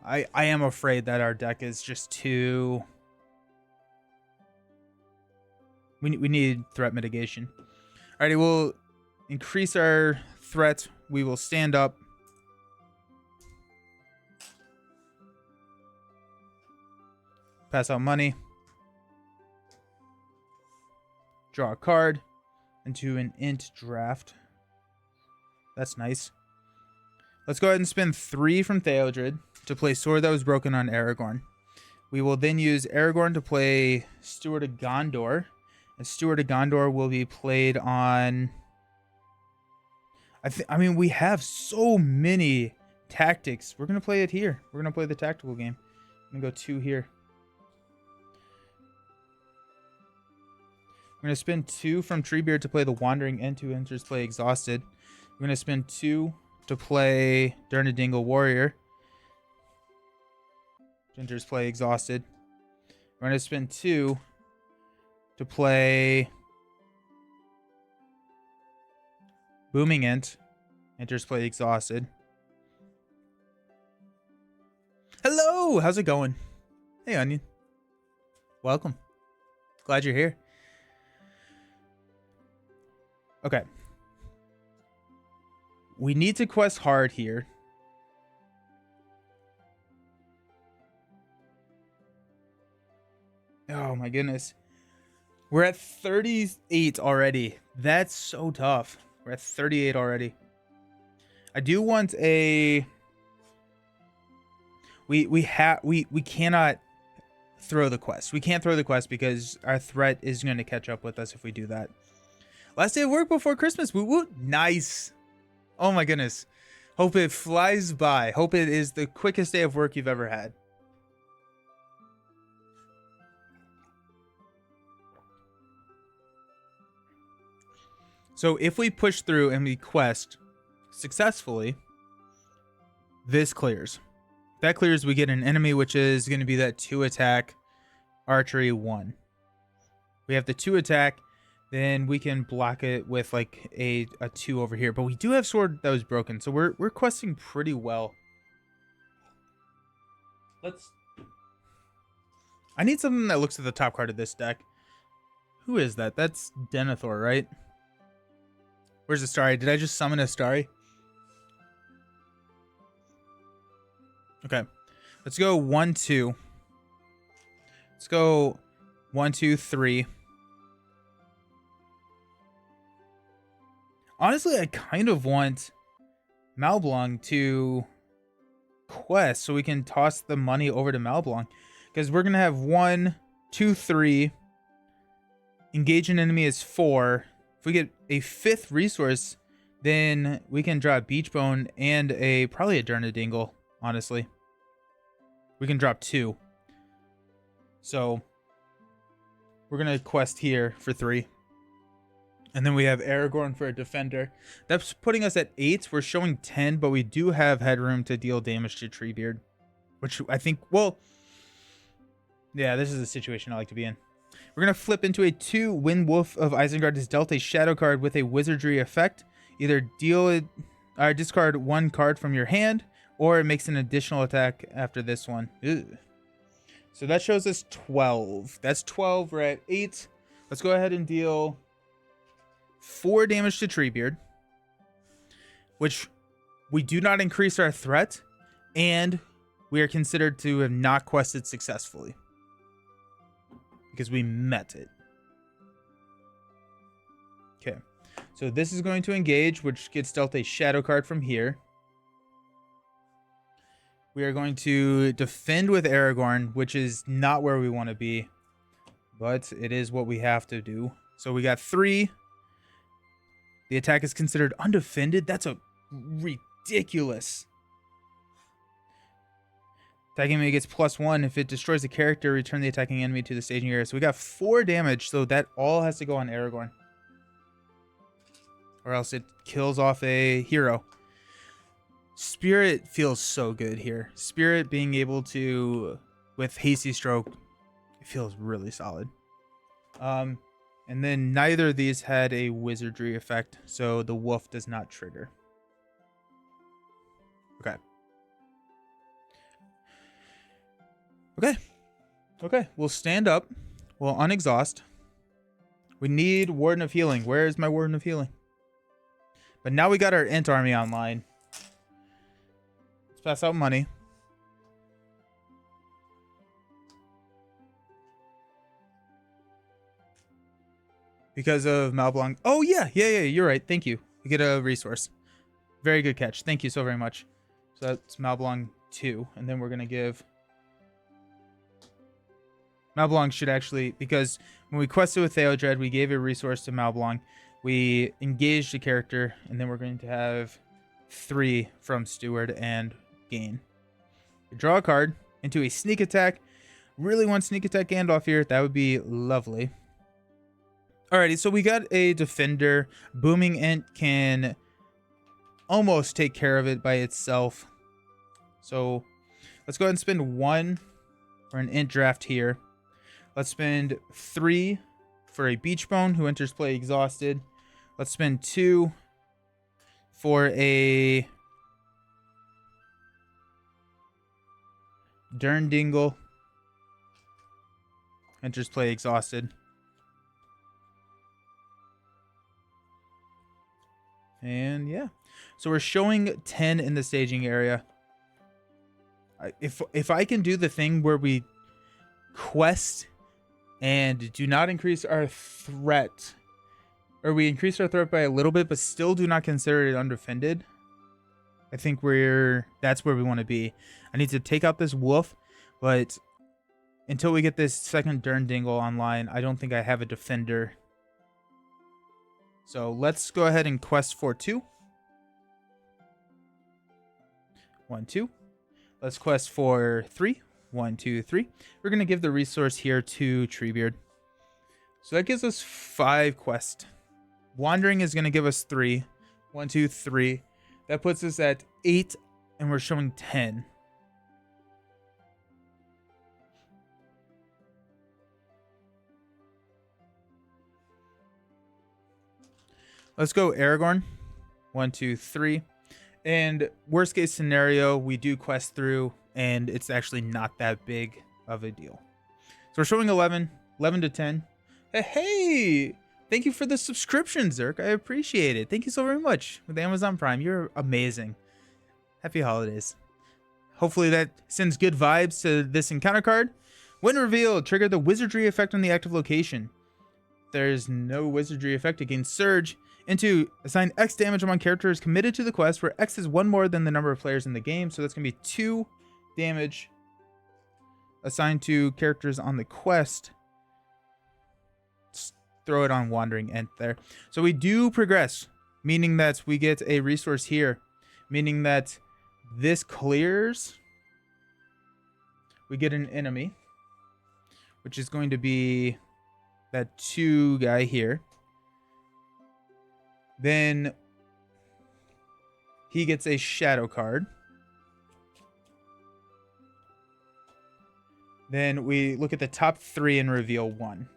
I am afraid that our deck is just too... We need threat mitigation. Alrighty, we'll increase our threat. We will stand up. Pass out money. Draw a card into an Int draft. That's nice. Let's go ahead and spend 3 from Theodred to play Sword That Was Broken on Aragorn. We will then use Aragorn to play Steward of Gondor. And Steward of Gondor will be played on... I mean, we have so many tactics. We're going to play it here. We're going to play the tactical game. I'm going to go 2 here. We're going to spend 2 from Treebeard to play the Wandering End. 2 enters play Exhausted. We're going to spend 2 to play Durnadingle Warrior. Enters play Exhausted. We're going to spend 2 to play Booming Int. Enters play exhausted. Hello! How's it going? Hey, Onion. Welcome. Glad you're here. Okay. We need to quest hard here. Oh my goodness. We're at 38 already. That's so tough. We're at 38 already. I do want a... We cannot throw the quest. We can't throw the quest because our threat is going to catch up with us if we do that. Last day of work before Christmas. Woo woo. Nice. Oh my goodness. Hope it flies by. Hope it is the quickest day of work you've ever had. So if we push through and we quest successfully, this clears. That clears, we get an enemy, which is going to be that 2 attack archery 1. We have the 2 attack, then we can block it with like a 2 over here. But we do have sword that was broken, so we're questing pretty well. I need something that looks at the top card of this deck. Who is that? That's Denethor, right? Where's Astari? Did I just summon Astari? Okay. Let's go 1, 2. Let's go 1, 2, 3. Honestly, I kind of want Malblanc to quest so we can toss the money over to Malblanc. Because we're going to have 1, 2, 3. Engage an enemy is 4. If we get a 5th resource, then we can drop Beachbone and probably a Durnadingle, honestly. We can drop 2. So we're going to quest here for 3. And then we have Aragorn for a defender. That's putting us at 8. We're showing 10, but we do have headroom to deal damage to Treebeard. Which I think, well, yeah, this is a situation I like to be in. We're going to flip into a 2. Wind Wolf of Isengard is dealt a shadow card with a wizardry effect. Either deal it or discard 1 card from your hand, or it makes an additional attack after this one. Ew. So that shows us 12. That's 12. We're at 8. Let's go ahead and deal 4 damage to Treebeard, which we do not increase our threat, and we are considered to have not quested successfully because we met it. Okay, so this is going to engage, which gets dealt a shadow card from here. We are going to defend with Aragorn, which is not where we want to be, but it is what we have to do. So we got 3. The attack is considered undefended. That's a ridiculous. Attacking enemy gets +1. If it destroys a character, return the attacking enemy to the staging area. So we got 4 damage, so that all has to go on Aragorn. Or else it kills off a hero. Spirit feels so good here. Spirit being able to, with Hasty Stroke, it feels really solid. And then neither of these had a wizardry effect, so the wolf does not trigger. Okay. Okay, we'll stand up. We'll unexhaust. We need Warden of Healing. Where is my Warden of Healing? But now we got our Int army online. Let's pass out money. Because of Malblanc. Oh, yeah, you're right. Thank you. We get a resource. Very good catch. Thank you so very much. So that's Malblanc 2. And then we're going to give... Malblanc should actually... Because when we quested with Theodred, we gave a resource to Malblanc. We engaged a character. And then we're going to have 3 from Steward and gain. We draw a card into a sneak attack. Really want sneak attack Gandalf here. That would be lovely. Alrighty, so we got a defender. Booming Int can almost take care of it by itself. So let's go ahead and spend 1 for an Int draft here. Let's spend 3 for a Beachbone who enters play exhausted. Let's spend 2 for a Dingle. Enters play exhausted. And yeah. So we're showing 10 in the staging area. If I can do the thing where we quest and do not increase our threat, or we increase our threat by a little bit but still do not consider it undefended, I think that's where we want to be. I need to take out this wolf, but until we get this second Dingle online, I don't think I have a defender. So let's go ahead and quest for 2. 1, 2. Let's quest for 3. 1, 2, 3. We're going to give the resource here to Treebeard. So that gives us 5 quests. Wandering is going to give us 3. 1, 2, 3. That puts us at 8, and we're showing 10. Let's go Aragorn. 1, 2, 3. And worst case scenario, we do quest through, and it's actually not that big of a deal. So we're showing 11 to 10. Hey, thank you for the subscription, Zerk. I appreciate it. Thank you so very much. With Amazon Prime, you're amazing. Happy holidays. Hopefully that sends good vibes to this encounter card. When revealed, trigger the wizardry effect on the active location. There's no wizardry effect against Surge. And 2, assign X damage among characters committed to the quest, where X is 1 more than the number of players in the game. So that's going to be 2 damage assigned to characters on the quest. Just throw it on Wandering Ent there. So we do progress, meaning that we get a resource here, meaning that this clears. We get an enemy, which is going to be that 2 guy here. Then he gets a shadow card. Then we look at the top 3 and reveal 1.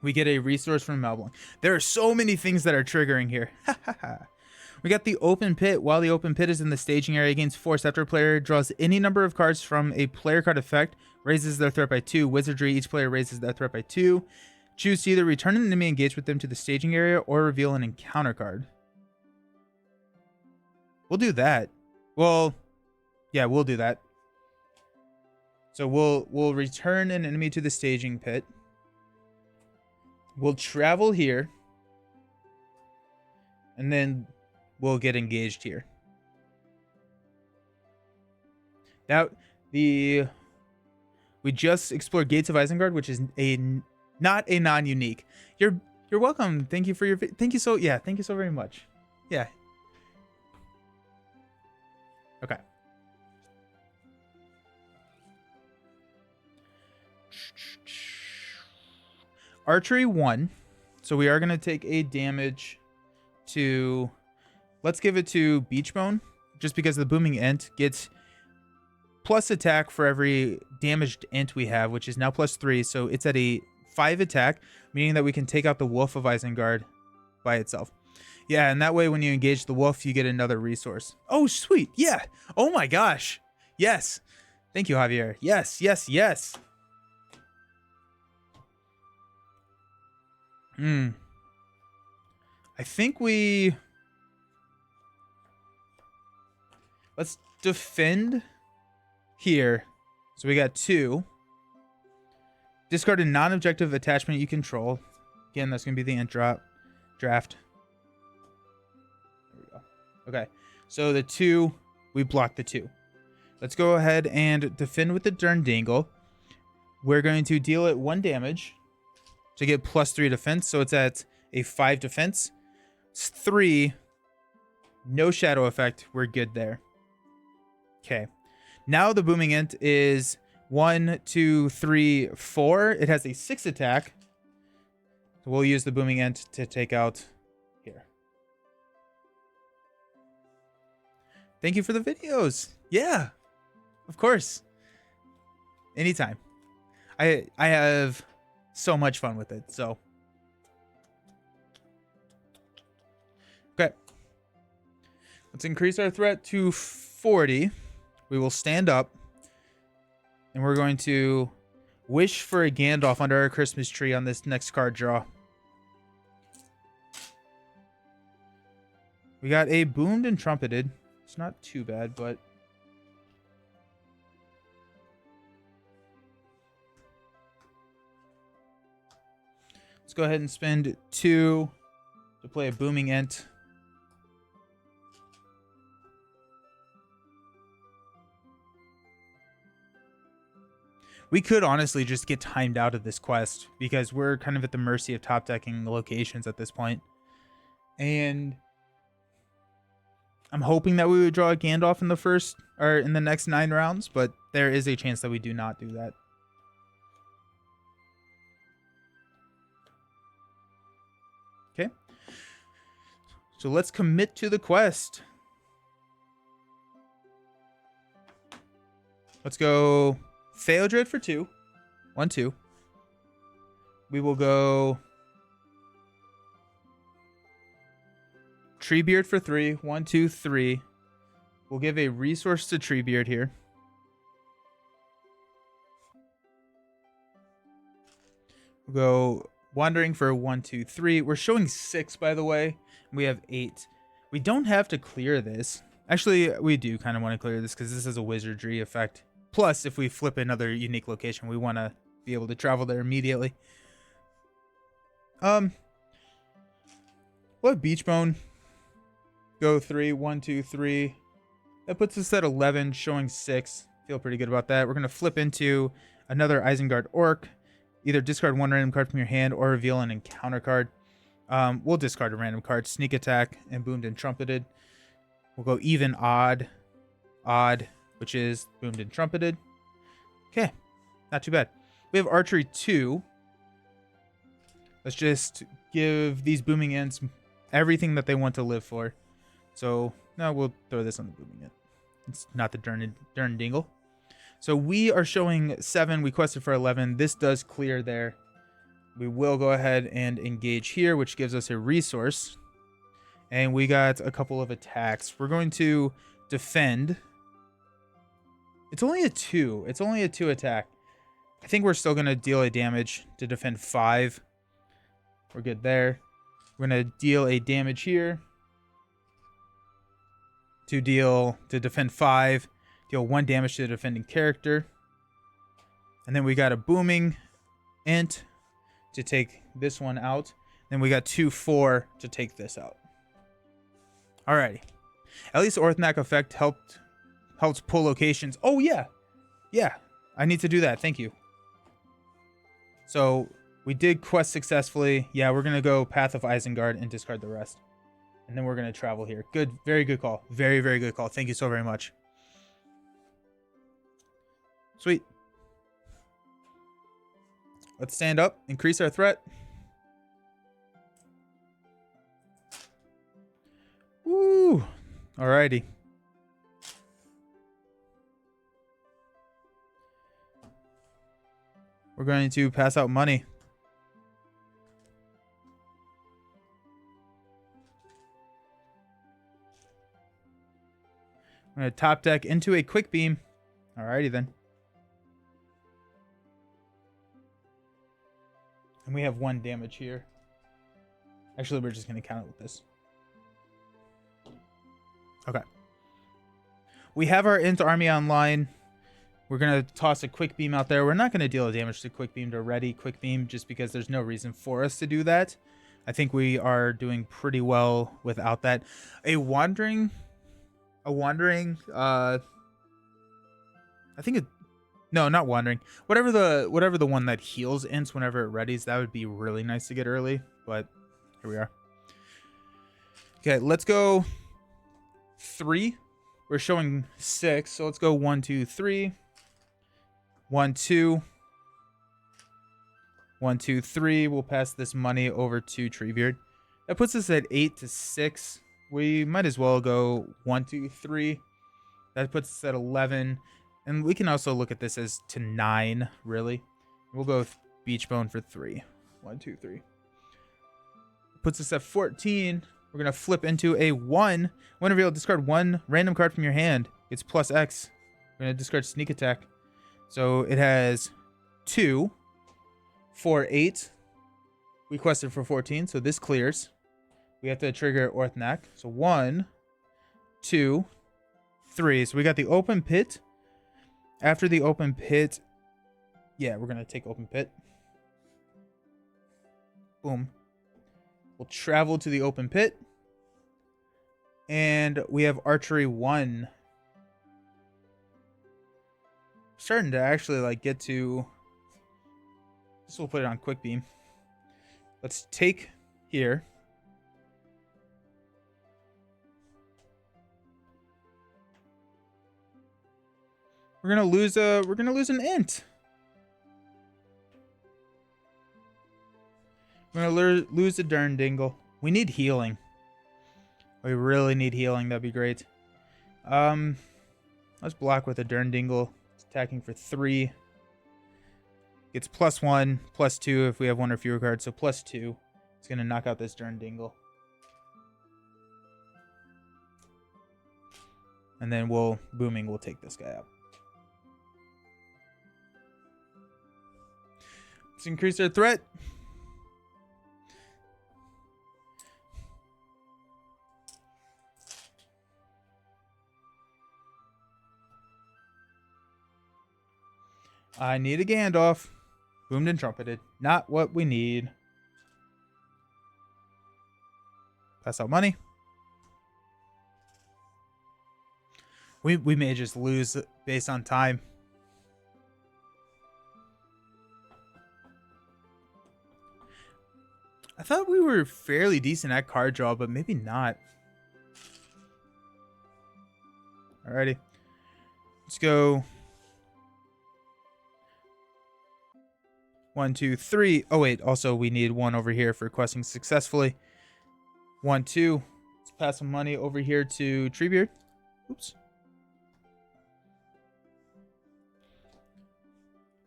We get a resource from Melbourne. There are so many things that are triggering here. We got the open pit. While the open pit is in the staging area against force, after a player draws any number of cards from a player card effect, raises their threat by 2. Wizardry, each player raises their threat by 2. Choose to either return an enemy engaged with them to the staging area or reveal an encounter card. We'll do that. Well, yeah, we'll do that. So we'll return an enemy to the staging pit. We'll travel here. And then we'll get engaged here. We just explored Gates of Isengard, which is not a non-unique. You're welcome. Thank you for your thank you so very much. Yeah. Okay. Archery 1. So we are going to take a damage to, let's give it to Beachbone, just because the Booming Ent gets plus attack for every damaged Ent we have, which is now plus 3. So it's at a 5 attack, meaning that we can take out the Wolf of Isengard by itself. Yeah, and that way when you engage the wolf, you get another resource. Oh, sweet. Yeah. Oh my gosh. Yes. Thank you, Javier. Yes, yes, yes. I think let's defend here. So we got 2. Discard a non-objective attachment you control. Again, that's going to be the Ent draft. There we go. Okay. So the 2, we block the 2. Let's go ahead and defend with the Dingle. We're going to deal it 1 damage to get plus 3 defense. So it's at a 5 defense. It's 3. No shadow effect. We're good there. Okay. Now the Booming Ent is 1, 2, 3, 4. It has a 6 attack. So we'll use the Booming Ent to take out here. Thank you for the videos. Yeah, of course. Anytime. I have so much fun with it. So, okay. Let's increase our threat to 40. We will stand up. And we're going to wish for a Gandalf under our Christmas tree on this next card draw. We got a Boomed and Trumpeted. It's not too bad, but... let's go ahead and spend 2 to play a Booming Ent. We could honestly just get timed out of this quest because we're kind of at the mercy of top decking locations at this point. And I'm hoping that we would draw a Gandalf in the first or in the next 9 rounds, but there is a chance that we do not do that. Okay. So let's commit to the quest. Let's go Theodred for 2. 1, 2. We will go Treebeard for 3. 1, 2, 3. We'll give a resource to Treebeard here. We'll go Wandering for 1, 2, 3. We're showing 6, by the way. We have 8. We don't have to clear this. Actually, we do kind of want to clear this because this is a wizardry effect. Plus, if we flip another unique location, we want to be able to travel there immediately. We'll have Beachbone. Go 3, 1, 2, 3. That puts us at 11, showing 6. Feel pretty good about that. We're going to flip into another Isengard Orc. Either discard 1 random card from your hand or reveal an encounter card. We'll discard a random card. Sneak Attack and Boomed and Trumpeted. We'll go even, odd, odd, which is Boomed and Trumpeted. Okay, not too bad. We have Archery 2. Let's just give these Booming Ents everything that they want to live for. So, no, we'll throw this on the Booming Ent. It's not the Dern Dingle. So we are showing 7. We quested for 11. This does clear there. We will go ahead and engage here, which gives us a resource. And we got a couple of attacks. We're going to defend. It's only a 2. It's only a 2 attack. I think we're still going to deal a damage to defend 5. We're good there. We're going to deal a damage here. To defend 5. Deal 1 damage to the defending character. And then we got a Booming Ent to take this one out. Then we got 2, 4 to take this out. Alrighty. At least Orthnak effect helps pull locations. Oh, yeah. Yeah. I need to do that. Thank you. So we did quest successfully. Yeah, we're going to go Path of Isengard and discard the rest. And then we're going to travel here. Good. Very good call. Very, very good call. Thank you so very much. Sweet. Let's stand up. Increase our threat. Woo. Alrighty. We're going to pass out money. I'm going to top deck into a quick beam. Alrighty then. And we have 1 damage here. Actually, we're just going to count it with this. Okay. We have our Ent army online. We're going to toss a quick beam out there. We're not going to deal damage to quick beam to ready quick beam just because there's no reason for us to do that. I think we are doing pretty well without that. A wandering, I think it, no, not wandering. Whatever the one that heals Ents whenever it readies, that would be really nice to get early, but here we are. Okay, let's go 3. We're showing 6, so let's go 1, 2, 3. 1, 2. 1, 2, 3. We'll pass this money over to Treebeard. That puts us at 8 to 6. We might as well go 1, 2, 3. That puts us at 11. And we can also look at this as to 9, really. We'll go with Beachbone for 3. 1, 2, 3. Puts us at 14. We're going to flip into a 1. When revealed, discard 1 random card from your hand. It's plus X. We're going to discard Sneak Attack. So it has 2, 4, 8. We quested for 14, so this clears. We have to trigger Orthnak. So 1, 2, 3. So we got the open pit. After the open pit, yeah, we're going to take open pit. Boom. We'll travel to the open pit. And we have archery 1. Starting to actually like get to this. We'll put it on quick beam. Let's take here. We're gonna lose an int. We're gonna lose a darn dingle. We need healing. We really need healing. That'd be great. Let's block with a darn dingle. It's attacking for 3. Gets +1, +2 if we have 1 or fewer cards. So +2. It's gonna knock out this darn dingle. And then we'll take this guy out. Let's increase our threat. I need a Gandalf. Boomed and trumpeted. Not what we need. Pass out money. We may just lose based on time. I thought we were fairly decent at card draw, but maybe not. Alrighty. Let's go. 1, 2, 3. Oh, wait. Also, we need 1 over here for questing successfully. 1, 2. Let's pass some money over here to Treebeard. Oops.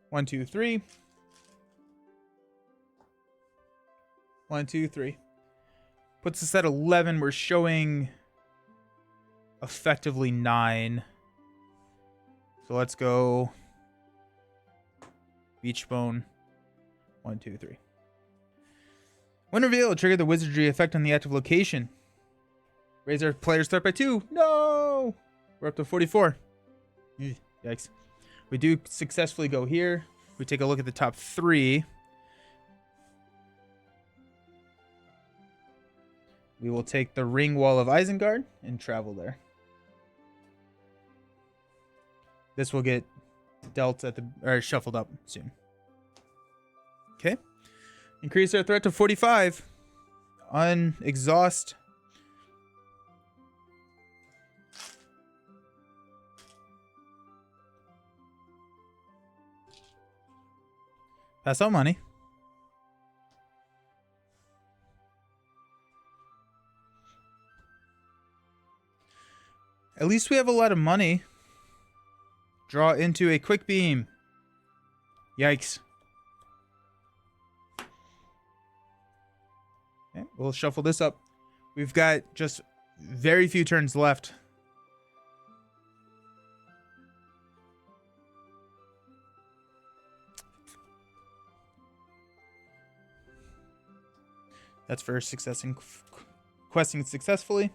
1, 2, 3. 1, 2, 3. Puts us at 11. We're showing effectively 9. So let's go Beachbone. 1, 2, 3. When revealed, trigger the wizardry effect on the active location. Raise our player's threat by 2. No! We're up to 44. Yikes. We do successfully go here. We take a look at the top 3. We will take the Ring Wall of Isengard and travel there. This will get dealt at the or shuffled up soon. Okay. Increase our threat to 45. Unexhaust. Pass out money. At least we have a lot of money. Draw into a quick beam. Yikes. Okay, we'll shuffle this up. We've got just very few turns left. That's for questing successfully.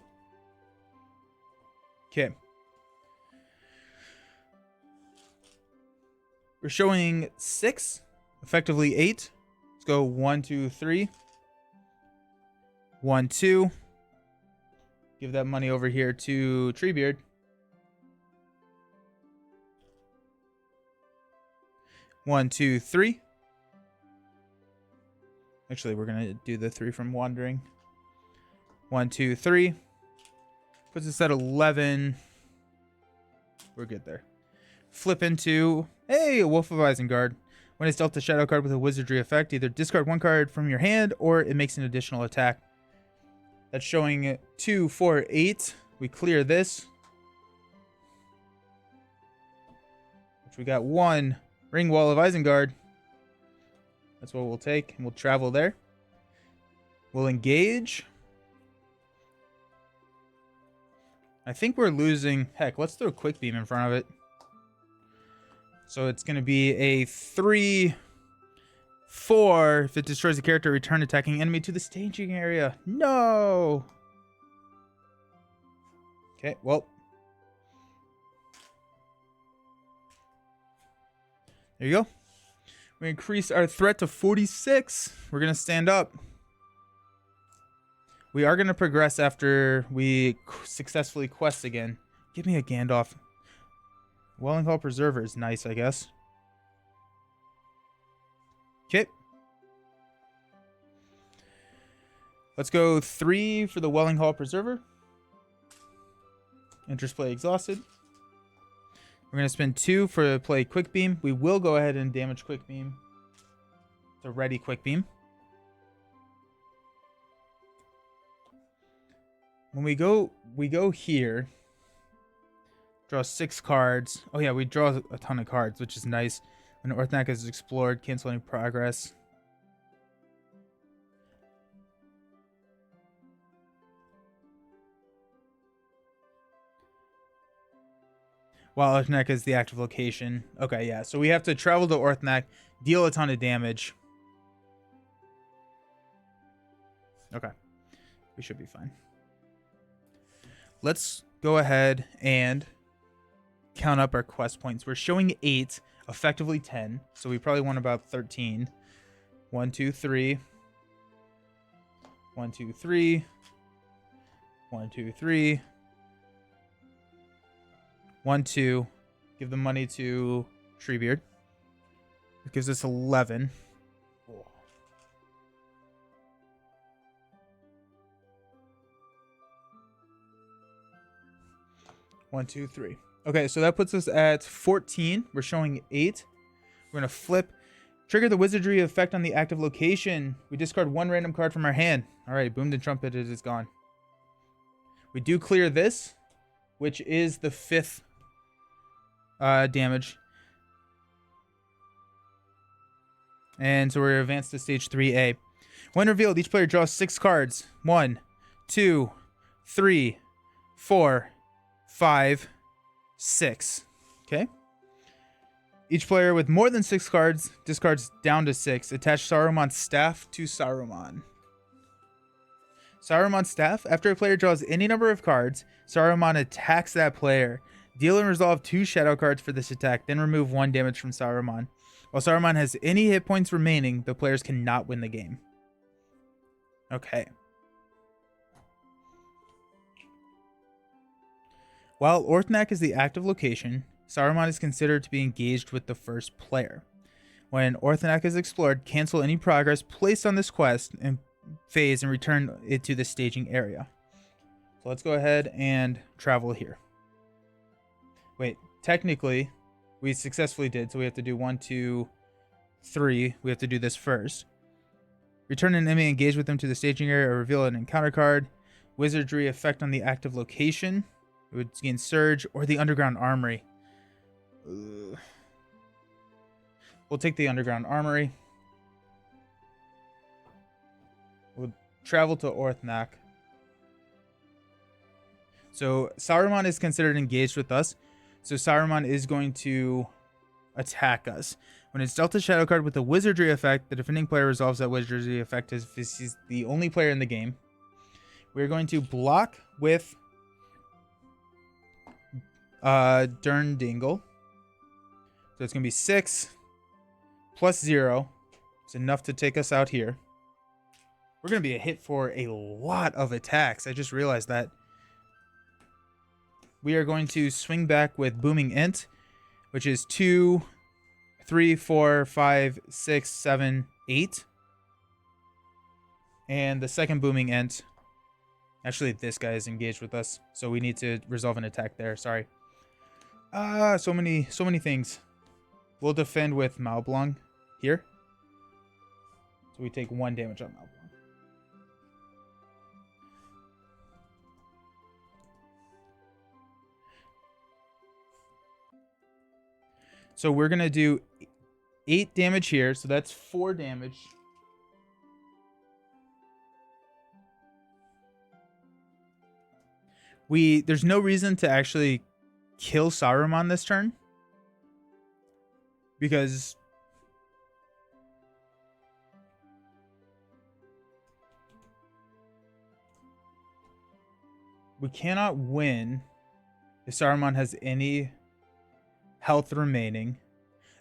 Okay. We're showing 6, effectively 8. Let's go 1, 2, 3. 1, 2. Give that money over here to Treebeard. 1, 2, 3. Actually, we're gonna do the 3 from Wandering. 1, 2, 3. Puts us at 11. We're good there. Flip into, hey, a Wolf of Isengard. When it's dealt a shadow card with a wizardry effect, either discard 1 card from your hand or it makes an additional attack. That's showing 2, 4, 8. We clear this. Which we got 1 Ring Wall of Isengard. That's what we'll take, and we'll travel there. We'll engage. I think we're losing. Heck, let's throw a quick beam in front of it. So it's going to be a 3-4. If it destroys the character, return attacking enemy to the staging area. No. Okay, well. There you go. We increase our threat to 46. We're going to stand up. We are going to progress after we successfully quest again. Give me a Gandalf. Welling Hall Preserver is nice, I guess. Okay. Let's go 3 for the Welling Hall Preserver. Interplay exhausted. We're going to spend 2 for play Quick Beam. We will go ahead and damage Quick Beam. It's a ready Quick Beam. When we go here. Draw 6 cards. Oh yeah, we draw a ton of cards, which is nice. When Orthanc is explored, cancel any progress. While Orthanc is the active location. Okay, yeah. So we have to travel to Orthanc, deal a ton of damage. Okay. We should be fine. Let's go ahead and count up our quest points. We're showing 8, effectively 10. So we probably want about 13. 1, 2, 3. 1, 2, 3. 1, 2, 3. 1, 2. Give the money to Treebeard. It gives us 11. Oh. One, 2, 3. Okay, so that puts us at 14. We're showing 8. We're going to flip. Trigger the wizardry effect on the active location. We discard 1 random card from our hand. All right, boomed and trumpeted is gone. We do clear this, which is the 5th damage. And so we're advanced to stage 3A. When revealed, each player draws 6 cards. 1, 2, 3, 4, 5, 6. Okay. Each player with more than 6 cards discards down to 6. Attach Saruman's staff to Saruman. Saruman's staff. After a player draws any number of cards, Saruman attacks that player. Deal and resolve 2 shadow cards for this attack, then remove 1 damage from Saruman. While Saruman has any hit points remaining, the players cannot win the game. Okay. While Orthanc is the active location, Saruman is considered to be engaged with the first player. When Orthanc is explored, cancel any progress placed on this quest and phase and return it to the staging area. So let's go ahead and travel here. Wait, technically, we successfully did, so we have to do 1, 2, 3. We have to do this first. Return an enemy engaged with them to the staging area or reveal an encounter card. Wizardry effect on the active location. It would gain Surge or the Underground Armory. We'll take the Underground Armory. We'll travel to Orthanc. So Saruman is considered engaged with us. So Saruman is going to attack us. When it's dealt a shadow card with a wizardry effect, the defending player resolves that wizardry effect if he's the only player in the game. We're going to block with Durndingle. So it's going to be 6 plus 0. It's enough to take us out here. We're going to be a hit for a lot of attacks. I just realized that. We are going to swing back with Booming Ent, which is 2, 3, 4, 5, 6, 7, 8. And the second Booming Ent. Actually, this guy is engaged with us, so we need to resolve an attack there. Sorry. So many things. We'll defend with Malblong here. So we take 1 damage on Malblong. So we're going to do 8 damage here. So that's 4 damage. There's no reason to actually kill Saruman this turn, because we cannot win if Saruman has any health remaining.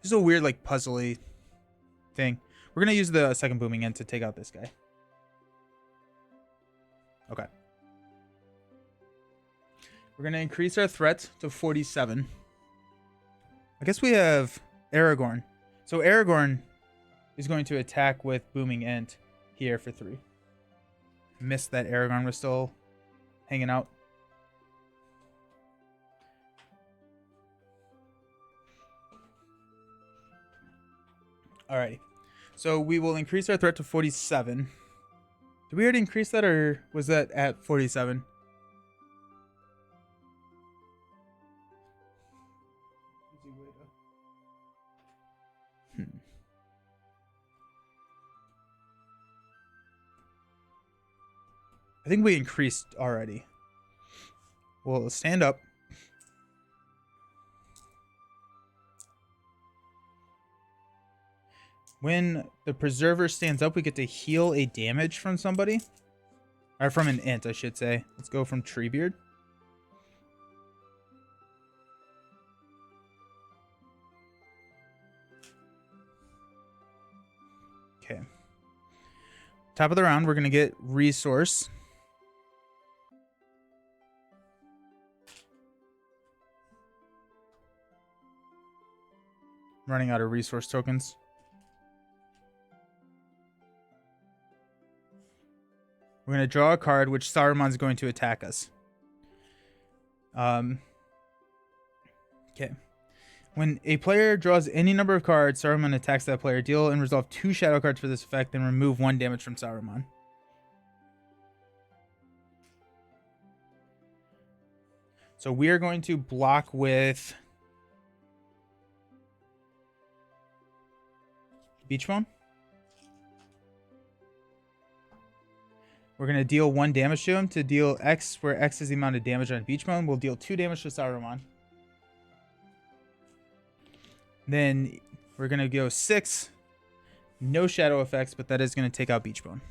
This is a weird, like, puzzly thing. We're going to use the second booming end to take out this guy. Okay. We're going to increase our threat to 47. I guess we have Aragorn. So Aragorn is going to attack with booming end here for 3. Missed that Aragorn was still hanging out. Alrighty. So we will increase our threat to 47. Did we already increase that, or was that at 47? I think we increased already. We'll stand up. When the preserver stands up, we get to heal a damage from somebody. Or from an int, I should say. Let's go from Treebeard. Okay. Top of the round, we're going to get resource. Running out of resource tokens. We're going to draw a card, which Saruman's going to attack us. Okay. When a player draws any number of cards, Saruman attacks that player. Deal and resolve 2 shadow cards for this effect, then remove 1 damage from Saruman. So we are going to block with Beachbone. We're going to deal 1 damage to him to deal X, where X is the amount of damage on Beachbone. We'll deal 2 damage to Saruman. Then we're going to go 6. No shadow effects, but that is going to take out Beachbone.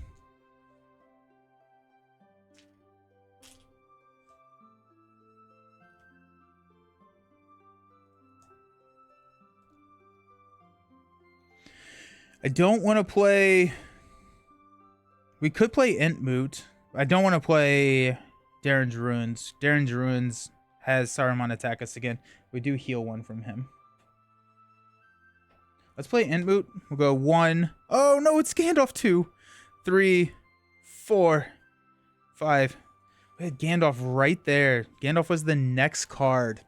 I don't want to play... We could play Entmoot. I don't want to play Darren's Ruins. Darren's Ruins has Saruman attack us again. We do heal 1 from him. Let's play Entmoot. We'll go 1. Oh, no, it's Gandalf 2. 3, 4, 5. We had Gandalf right there. Gandalf was the next card.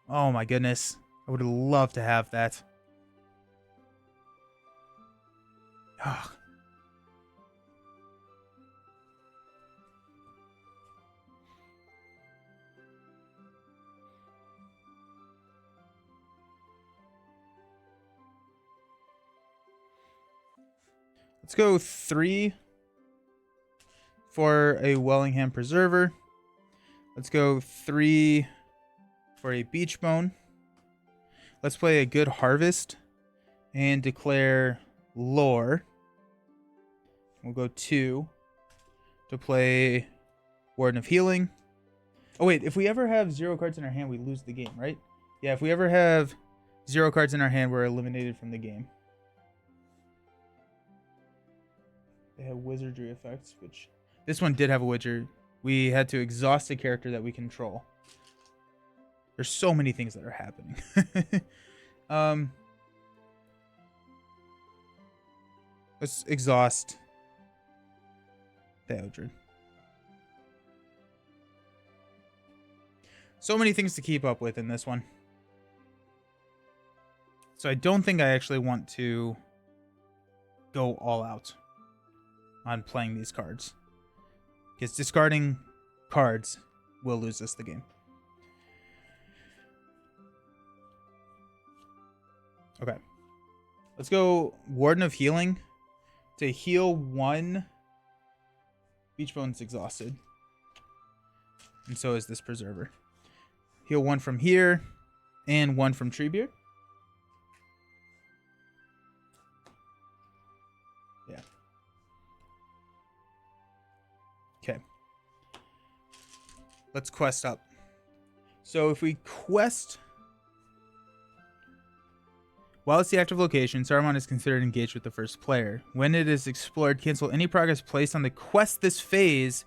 Oh, my goodness. I would love to have that. Ugh. Let's go 3 for a Wellingham Preserver. Let's go 3 for a Beachbone. Let's play a Good Harvest and declare Lore. We'll go 2 to play Warden of Healing. Oh, wait. If we ever have 0 cards in our hand, we lose the game, right? Yeah, if we ever have 0 cards in our hand, we're eliminated from the game. They have wizardry effects, which this one did have a wizard. We had to exhaust a character that we control. There's so many things that are happening. Let's exhaust the Eldred. So many things to keep up with in this one. So I don't think I actually want to go all out on playing these cards, because discarding cards will lose us the game. Okay. Let's go Warden of Healing to heal 1 Beachbone's exhausted. And so is this Preserver. Heal 1 from here and 1 from Treebeard. Yeah. Okay. Let's quest up. So if we quest... While it's the active location, Saruman is considered engaged with the first player. When it is explored, cancel any progress placed on the quest this phase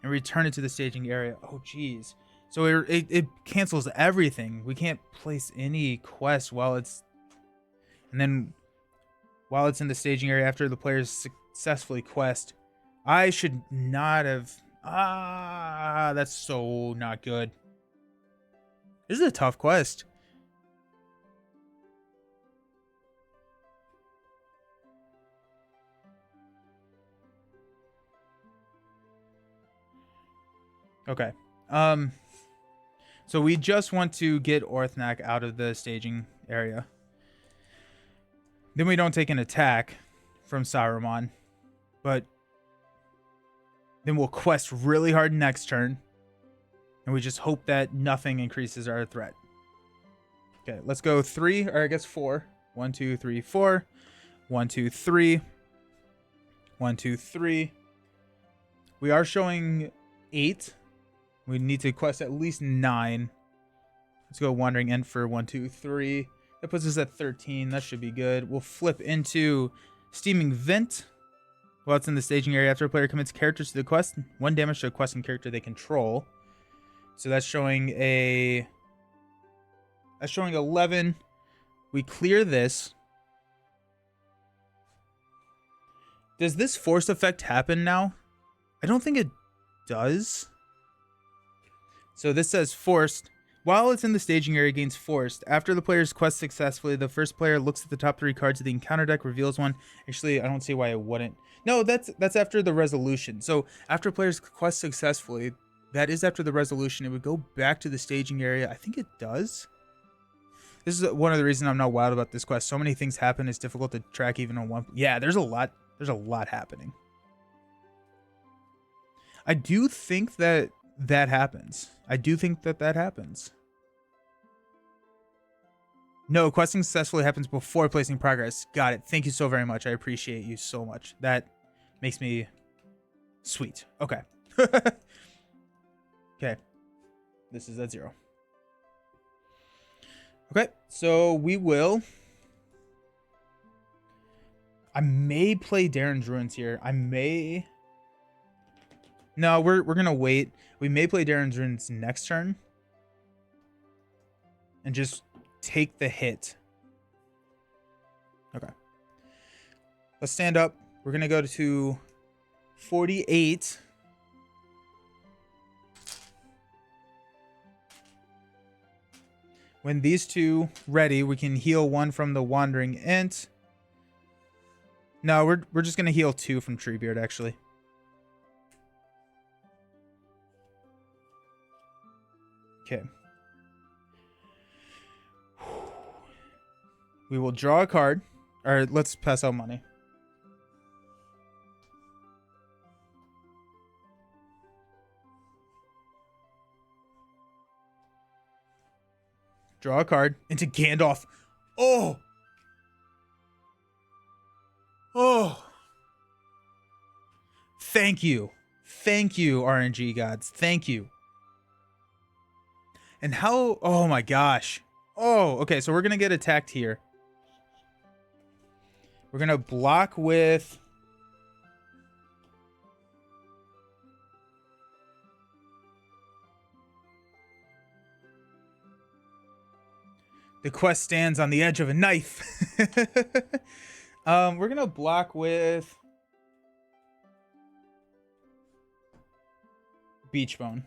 and return it to the staging area. Oh, geez. So it cancels everything. We can't place any quest while it's... And then while it's in the staging area after the players successfully quest. I should not have... that's so not good. This is a tough quest. Okay. So we just want to get Orthnak out of the staging area. Then we don't take an attack from Saruman. But then we'll quest really hard next turn. And we just hope that nothing increases our threat. Okay, let's go 3, or I guess 4. 1, 2, 3, 4. 1, 2, 3. 1, 2, 3. We are showing 8. We need to quest at least 9. Let's go Wandering End for 1, 2, 3. That puts us at 13. That should be good. We'll flip into Steaming Vent. While it's in the staging area, after a player commits characters to the quest, 1 damage to a questing character they control. So that's showing a... That's showing 11. We clear this. Does this force effect happen now? I don't think it does. So this says forced. While it's in the staging area, gains forced. After the player's quest successfully, the first player looks at the top 3 cards of the encounter deck, reveals one. Actually, I don't see why it wouldn't. No, that's after the resolution. So after players quest successfully, that is after the resolution. It would go back to the staging area. I think it does. This is one of the reasons I'm not wild about this quest. So many things happen. It's difficult to track even on one. Yeah, there's a lot. There's a lot happening. I do think that happens. I do think that happens. No, questing successfully happens before placing progress. Got it. Thank you so very much. I appreciate you so much. That makes me sweet. Okay. Okay. This is at 0. Okay, so we will... I may play Darren's Ruins here. I may... No, we're going to wait. We may play Darren's Ruins next turn. And just take the hit. Okay. Let's stand up. We're going to go to 48. When these two ready, we can heal 1 from the Wandering Ent. No, we're just going to heal 2 from Treebeard, actually. Okay. We will draw a card. Or let's pass out money. Draw a card into Gandalf. Oh! Oh! Thank you. Thank you, RNG gods. Thank you. And how... Oh my gosh. Oh, okay, so we're going to get attacked here. We're going to block with... The quest stands on the edge of a knife. We're going to block with... Beachbone.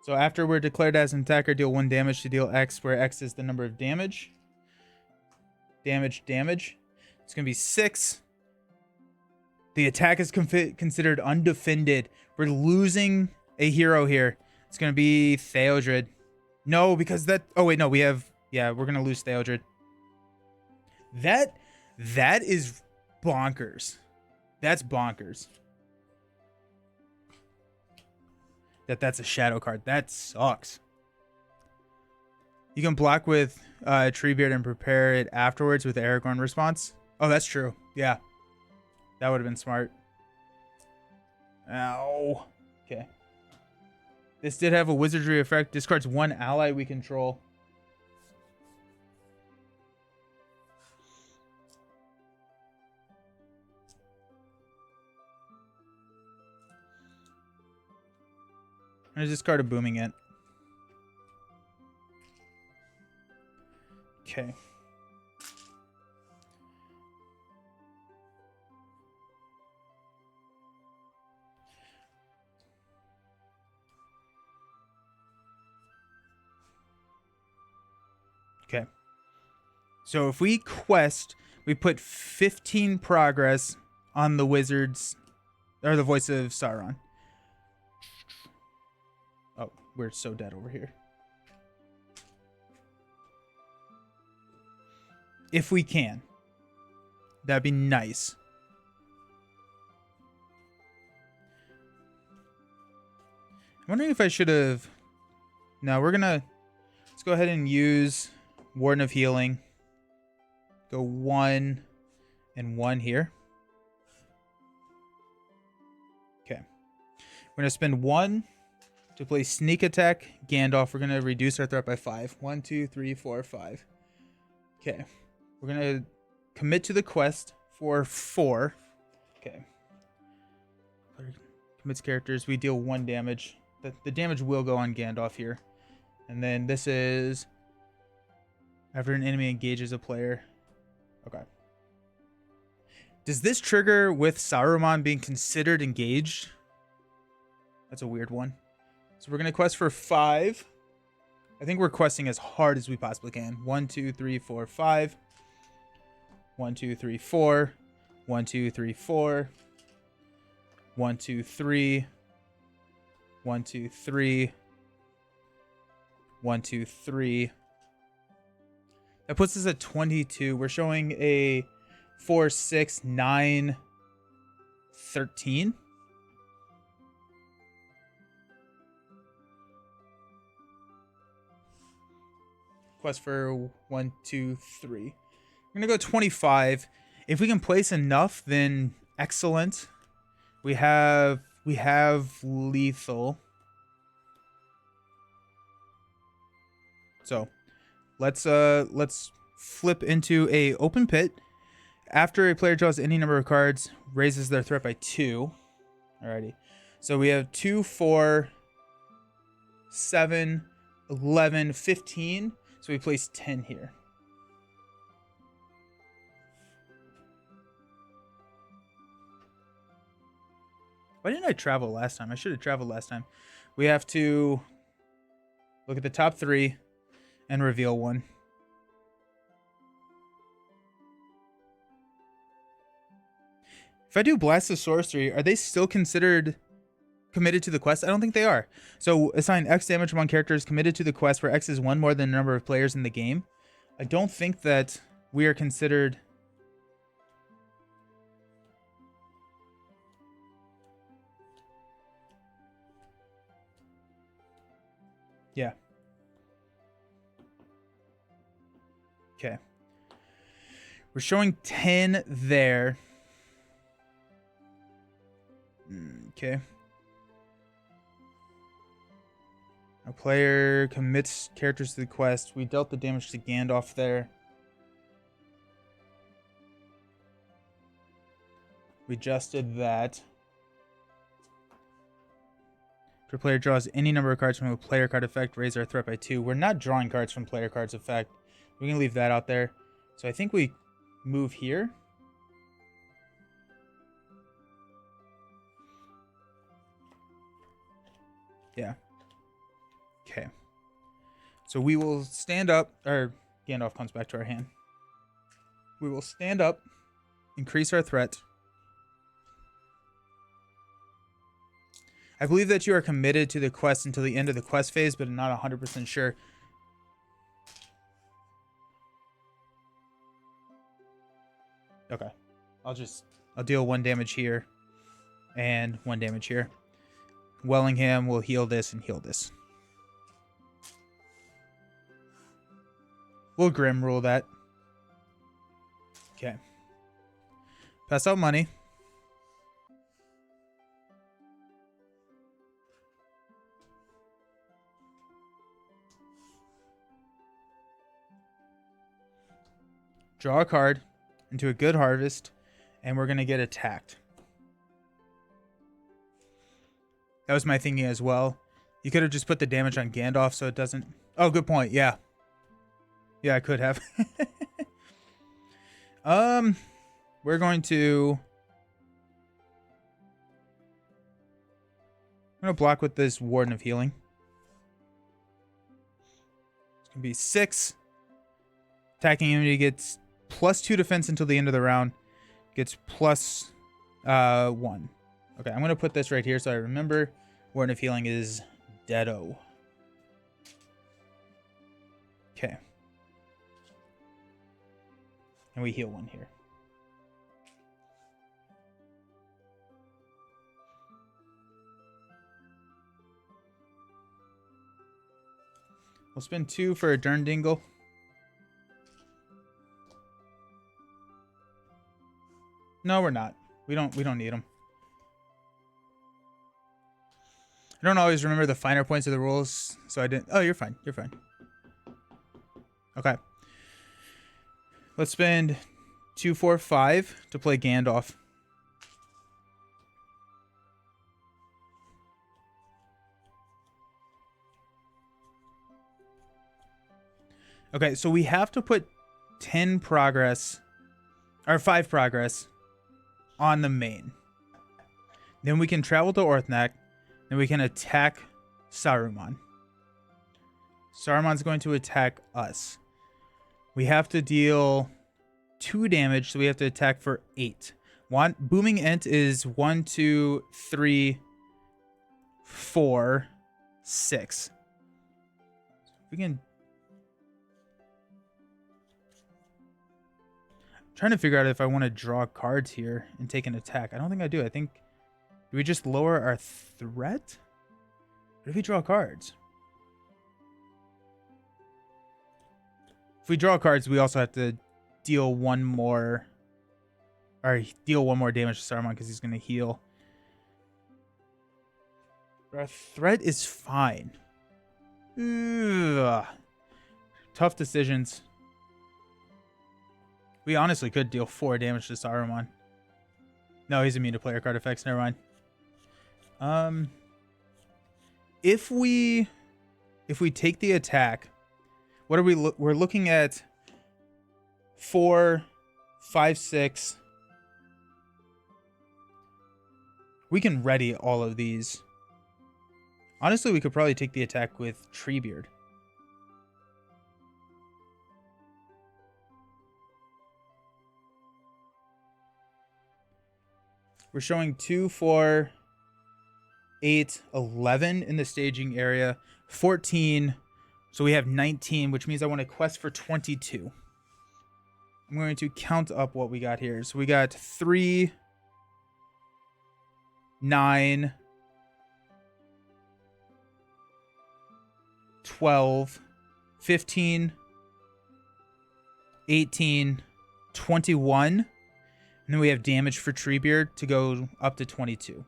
So after we're declared as an attacker, deal 1 damage to deal X, where X is the number of damage. Damage. It's going to be 6. The attack is considered undefended. We're losing a hero here. It's going to be Theodred. No, because that... Oh, wait, no, we have... Yeah, we're going to lose Theodred. That is bonkers. That's bonkers. That's a shadow card. That sucks. You can block with Treebeard and prepare it afterwards with Aragorn response. Oh, that's true. Yeah. That would have been smart. Ow. Okay. This did have a wizardry effect. Discards one ally we control. I'm going to discard a Booming It. Okay. Okay. So if we quest, we put 15 progress on the wizards, or the voice of Sauron. Oh, we're so dead over here. If we can. That'd be nice. I'm wondering if I should have... No, we're gonna... Let's go ahead and use Warden of Healing. Go 1 and 1 here. Okay. We're gonna spend 1 to play Sneak Attack Gandalf. We're gonna reduce our threat by 5. 1, 2, 3, 4, 5. Okay. We're gonna commit to the quest for 4. Okay. Commits characters. We deal 1 damage. The damage will go on Gandalf here. And then this is after an enemy engages a player. Okay. Does this trigger with Saruman being considered engaged? That's a weird one. So we're going to quest for 5. I think we're questing as hard as we possibly can. 1, 2, 3, 4, 5. 1, 2, 3, 4. 1, 2, 3, 4. 1, 2, 3. 1, 2, 3. 1, 2, 3. That puts us at 22. We're showing a 4, 6, 9, 13. Quest for 1, 2, 3. We're gonna go 25. If we can place enough, then excellent. We have lethal. So let's flip into a open pit. After a player draws any number of cards, raises their threat by 2. Alrighty. So we have 2, 4, 7, 11, 15. So we place 10 here. Why didn't I travel last time? I should have traveled last time. We have to look at the top 3 and reveal 1. If I do Blast of Sorcery, are they still considered committed to the quest? I don't think they are. So assign X damage among characters committed to the quest where X is 1 more than the number of players in the game. I don't think that we are considered... Yeah. Okay. We're showing 10 there. Okay. A player commits characters to the quest. We dealt the damage to Gandalf there. We just did that. If a player draws any number of cards from a player card effect, raise our threat by 2. We're not drawing cards from player cards effect. We're going to leave that out there. So I think we move here. Yeah. Okay. So we will stand up, or Gandalf comes back to our hand. We will stand up, increase our threat. I believe that you are committed to the quest until the end of the quest phase, but I'm not 100% sure. Okay. I'll deal 1 damage here and 1 damage here. Wellingham will heal this and heal this. We'll Grim rule that. Okay. Pass out money. Draw a card into a good harvest, and we're going to get attacked. That was my thinking as well. You could have just put the damage on Gandalf so it doesn't... Oh, good point. Yeah. Yeah, I could have. We're going to... I'm going to block with this Warden of Healing. It's going to be 6. Attacking enemy gets +2 defense until the end of the round. Gets +1. Okay, I'm going to put this right here so I remember. Warden of Healing is Deado. Okay. And we heal 1 here. We'll spend 2 for a Durndingle. No, we're not. We don't need them. I don't always remember the finer points of the rules, so I didn't. Oh, you're fine. You're fine. Okay. Let's spend 2, 4, 5 to play Gandalf. Okay, so we have to put 10 progress, or 5 progress, on the main. Then we can travel to Orthanc, and we can attack Saruman. Saruman's going to attack us. We have to deal 2 damage, so we have to attack for 8. Booming Ent is 1, 2, 3, 4, 6. We can... I'm trying to figure out if I want to draw cards here and take an attack. I don't think I do. I think... Do we just lower our threat? Or do we draw cards? If we draw cards, we also have to deal 1 more... Or deal 1 more damage to Saruman because he's going to heal. Our threat is fine. Ugh. Tough decisions. We honestly could deal 4 damage to Saruman. No, he's immune to player card effects. Never mind. If we take the attack, what are we? We're looking at 4, 5, 6. We can ready all of these. Honestly, we could probably take the attack with Treebeard. We're showing 2, 4, 8, 11 in the staging area, 14. So we have 19, which means I want to quest for 22. I'm going to count up what we got here. So we got 3, 9, 12, 15, 18, 21. And then we have damage for Treebeard to go up to 22.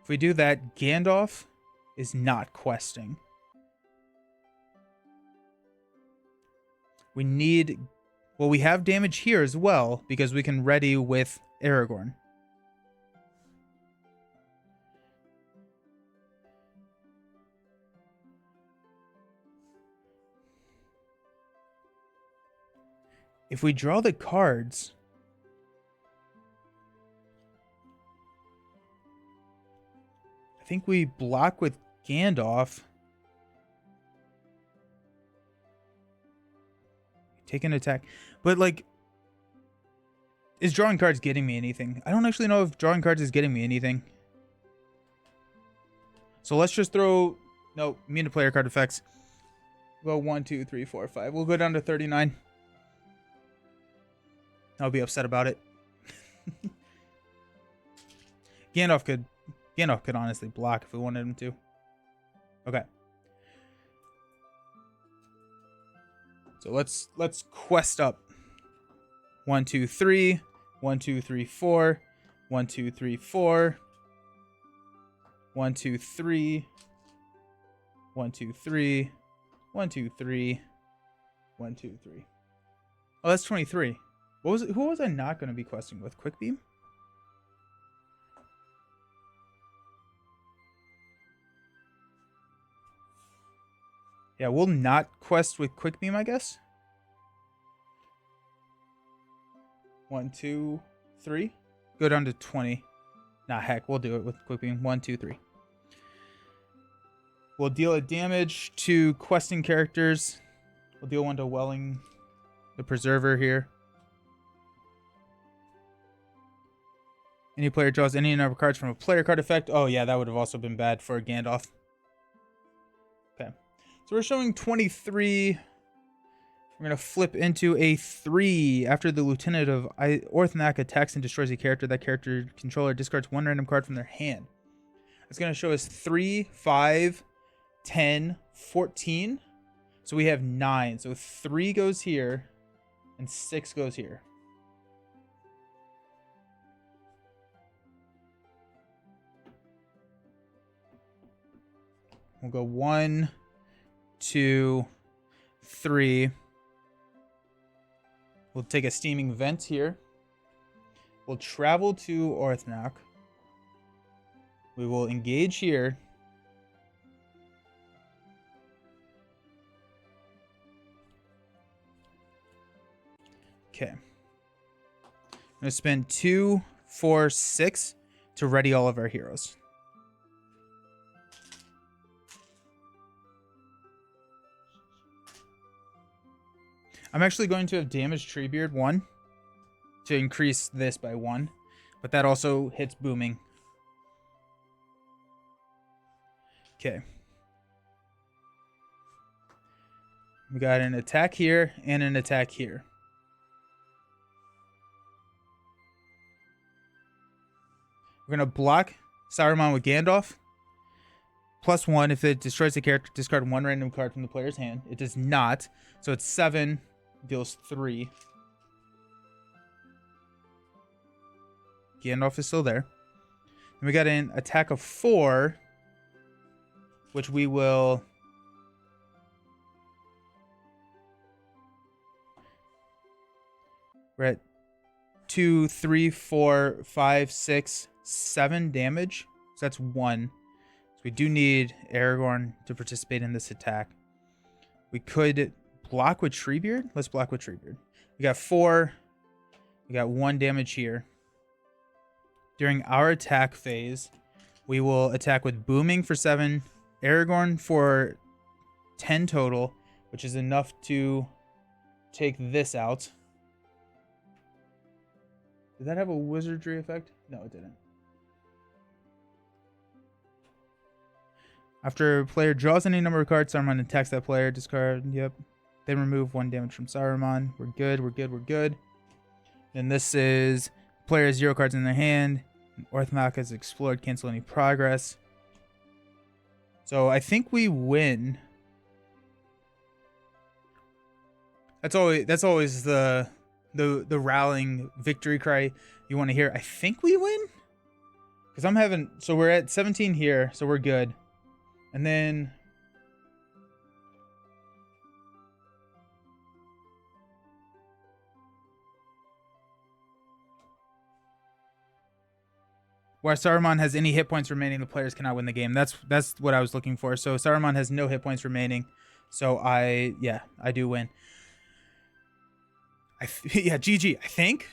If we do that, Gandalf is not questing. We need... Well, we have damage here as well, because we can ready with Aragorn. If we draw the cards... I think we block with Gandalf. Take an attack. But, like, is drawing cards getting me anything? I don't actually know if drawing cards is getting me anything. So let's just throw... No, immune to player card effects. Go 1, 2, 3, 4, 5. We'll go down to 39. I'll be upset about it. Gandalf could Gandalf could honestly block if we wanted him to. Okay. So let's quest up. 1, 2, 3. 1, 2, 3, 4. 1, 2, 3, 4. 1, 2, 3. 1, 2, 3. 1, 2, 3. 1, 2, 3. Oh, that's 23. What was it? Who was I not going to be questing with? Quick Beam? Yeah, we'll not quest with Quick Beam, I guess. 1, 2, 3. Go down to 20. Nah, heck, we'll do it with Quick Beam. 1, 2, 3. We'll deal a damage to questing characters. We'll deal one to Welling, the Preserver here. Any player draws any number of cards from a player card effect. Oh, yeah, that would have also been bad for Gandalf. Okay. So we're showing 23. We're going to flip into a 3. After the Lieutenant of Orthanc attacks and destroys a character, that character controller discards one random card from their hand. It's going to show us 3, 5, 10, 14. So we have 9. So 3 goes here and 6 goes here. We'll go 1, 2, 3. We'll take a Steaming Vent here. We'll travel to Orthanc. We will engage here. Okay. I'm going to spend 2, 4, 6 to ready all of our heroes. I'm actually going to have damaged Treebeard 1 to increase this by 1, but that also hits booming. Okay. We got an attack here and an attack here. We're going to block Saruman with Gandalf. +1 if it destroys the character, discard one random card from the player's hand. It does not, so it's 7. Deals 3. Gandalf is still there. And we got an attack of 4, which we will... We're at 2, 3, 4, 5, 6, 7 damage. So that's 1. So we do need Aragorn to participate in this attack. We could... block with Treebeard? Let's block with Treebeard. We got 4. We got 1 damage here. During our attack phase, we will attack with Booming for 7. Aragorn for 10 total, which is enough to take this out. Did that have a wizardry effect? No, it didn't. After a player draws any number of cards, Saruman attacks that player. Discard. Yep. Then remove 1 damage from Saruman. We're good, we're good, we're good. And this is player has 0 cards in their hand. Orthanc has explored, cancel any progress. So I think we win. That's always the rallying victory cry you want to hear. I think we win. Because I'm having, so we're at 17 here, so we're good. And then where Saruman has any hit points remaining, the players cannot win the game. That's what I was looking for. So Saruman has no hit points remaining. So I do win. Yeah, GG, I think.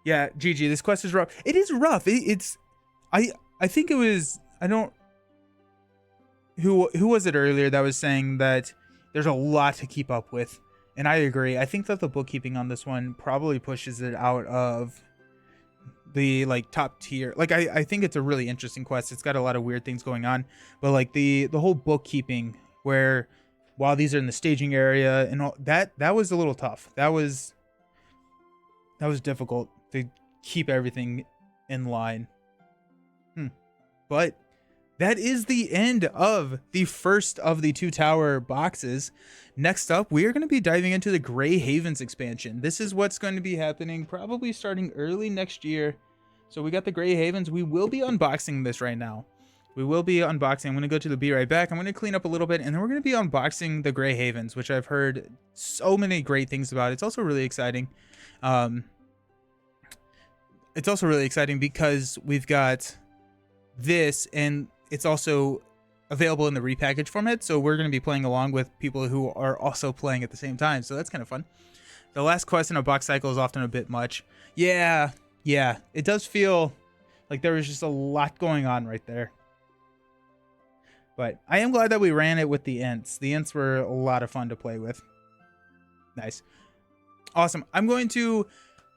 Yeah, GG. This quest is rough. It is rough. I think it was, I don't, who was it earlier that was saying that there's a lot to keep up with? And I agree. I think that the bookkeeping on this one probably pushes it out of the like top tier. Like I think it's a really interesting quest. It's got a lot of weird things going on, but like the whole bookkeeping where while these are in the staging area and all that was a little tough. That was difficult to keep everything in line. But that is the end of the first of the 2 tower boxes. Next up, we are going to be diving into the Grey Havens expansion. This is what's going to be happening probably starting early next year. So we got the Grey Havens. We will be unboxing this right now. We will be unboxing. I'm going to go to the Be Right Back. I'm going to clean up a little bit, and then we're going to be unboxing the Grey Havens, which I've heard so many great things about. It's also really exciting. It's also really exciting because we've got this, and it's also available in the repackaged format. So we're going to be playing along with people who are also playing at the same time. So that's kind of fun. The last quest in a box cycle is often a bit much. Yeah, it does feel like there was just a lot going on right there. But I am glad that we ran it with the Ints. The Ints were a lot of fun to play with. Nice. Awesome. I'm going to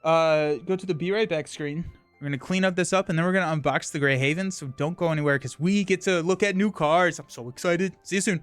go to the Be Right Back screen. We're going to clean up this up, and then we're going to unbox the Grey Havens. So don't go anywhere because we get to look at new cards. I'm so excited. See you soon.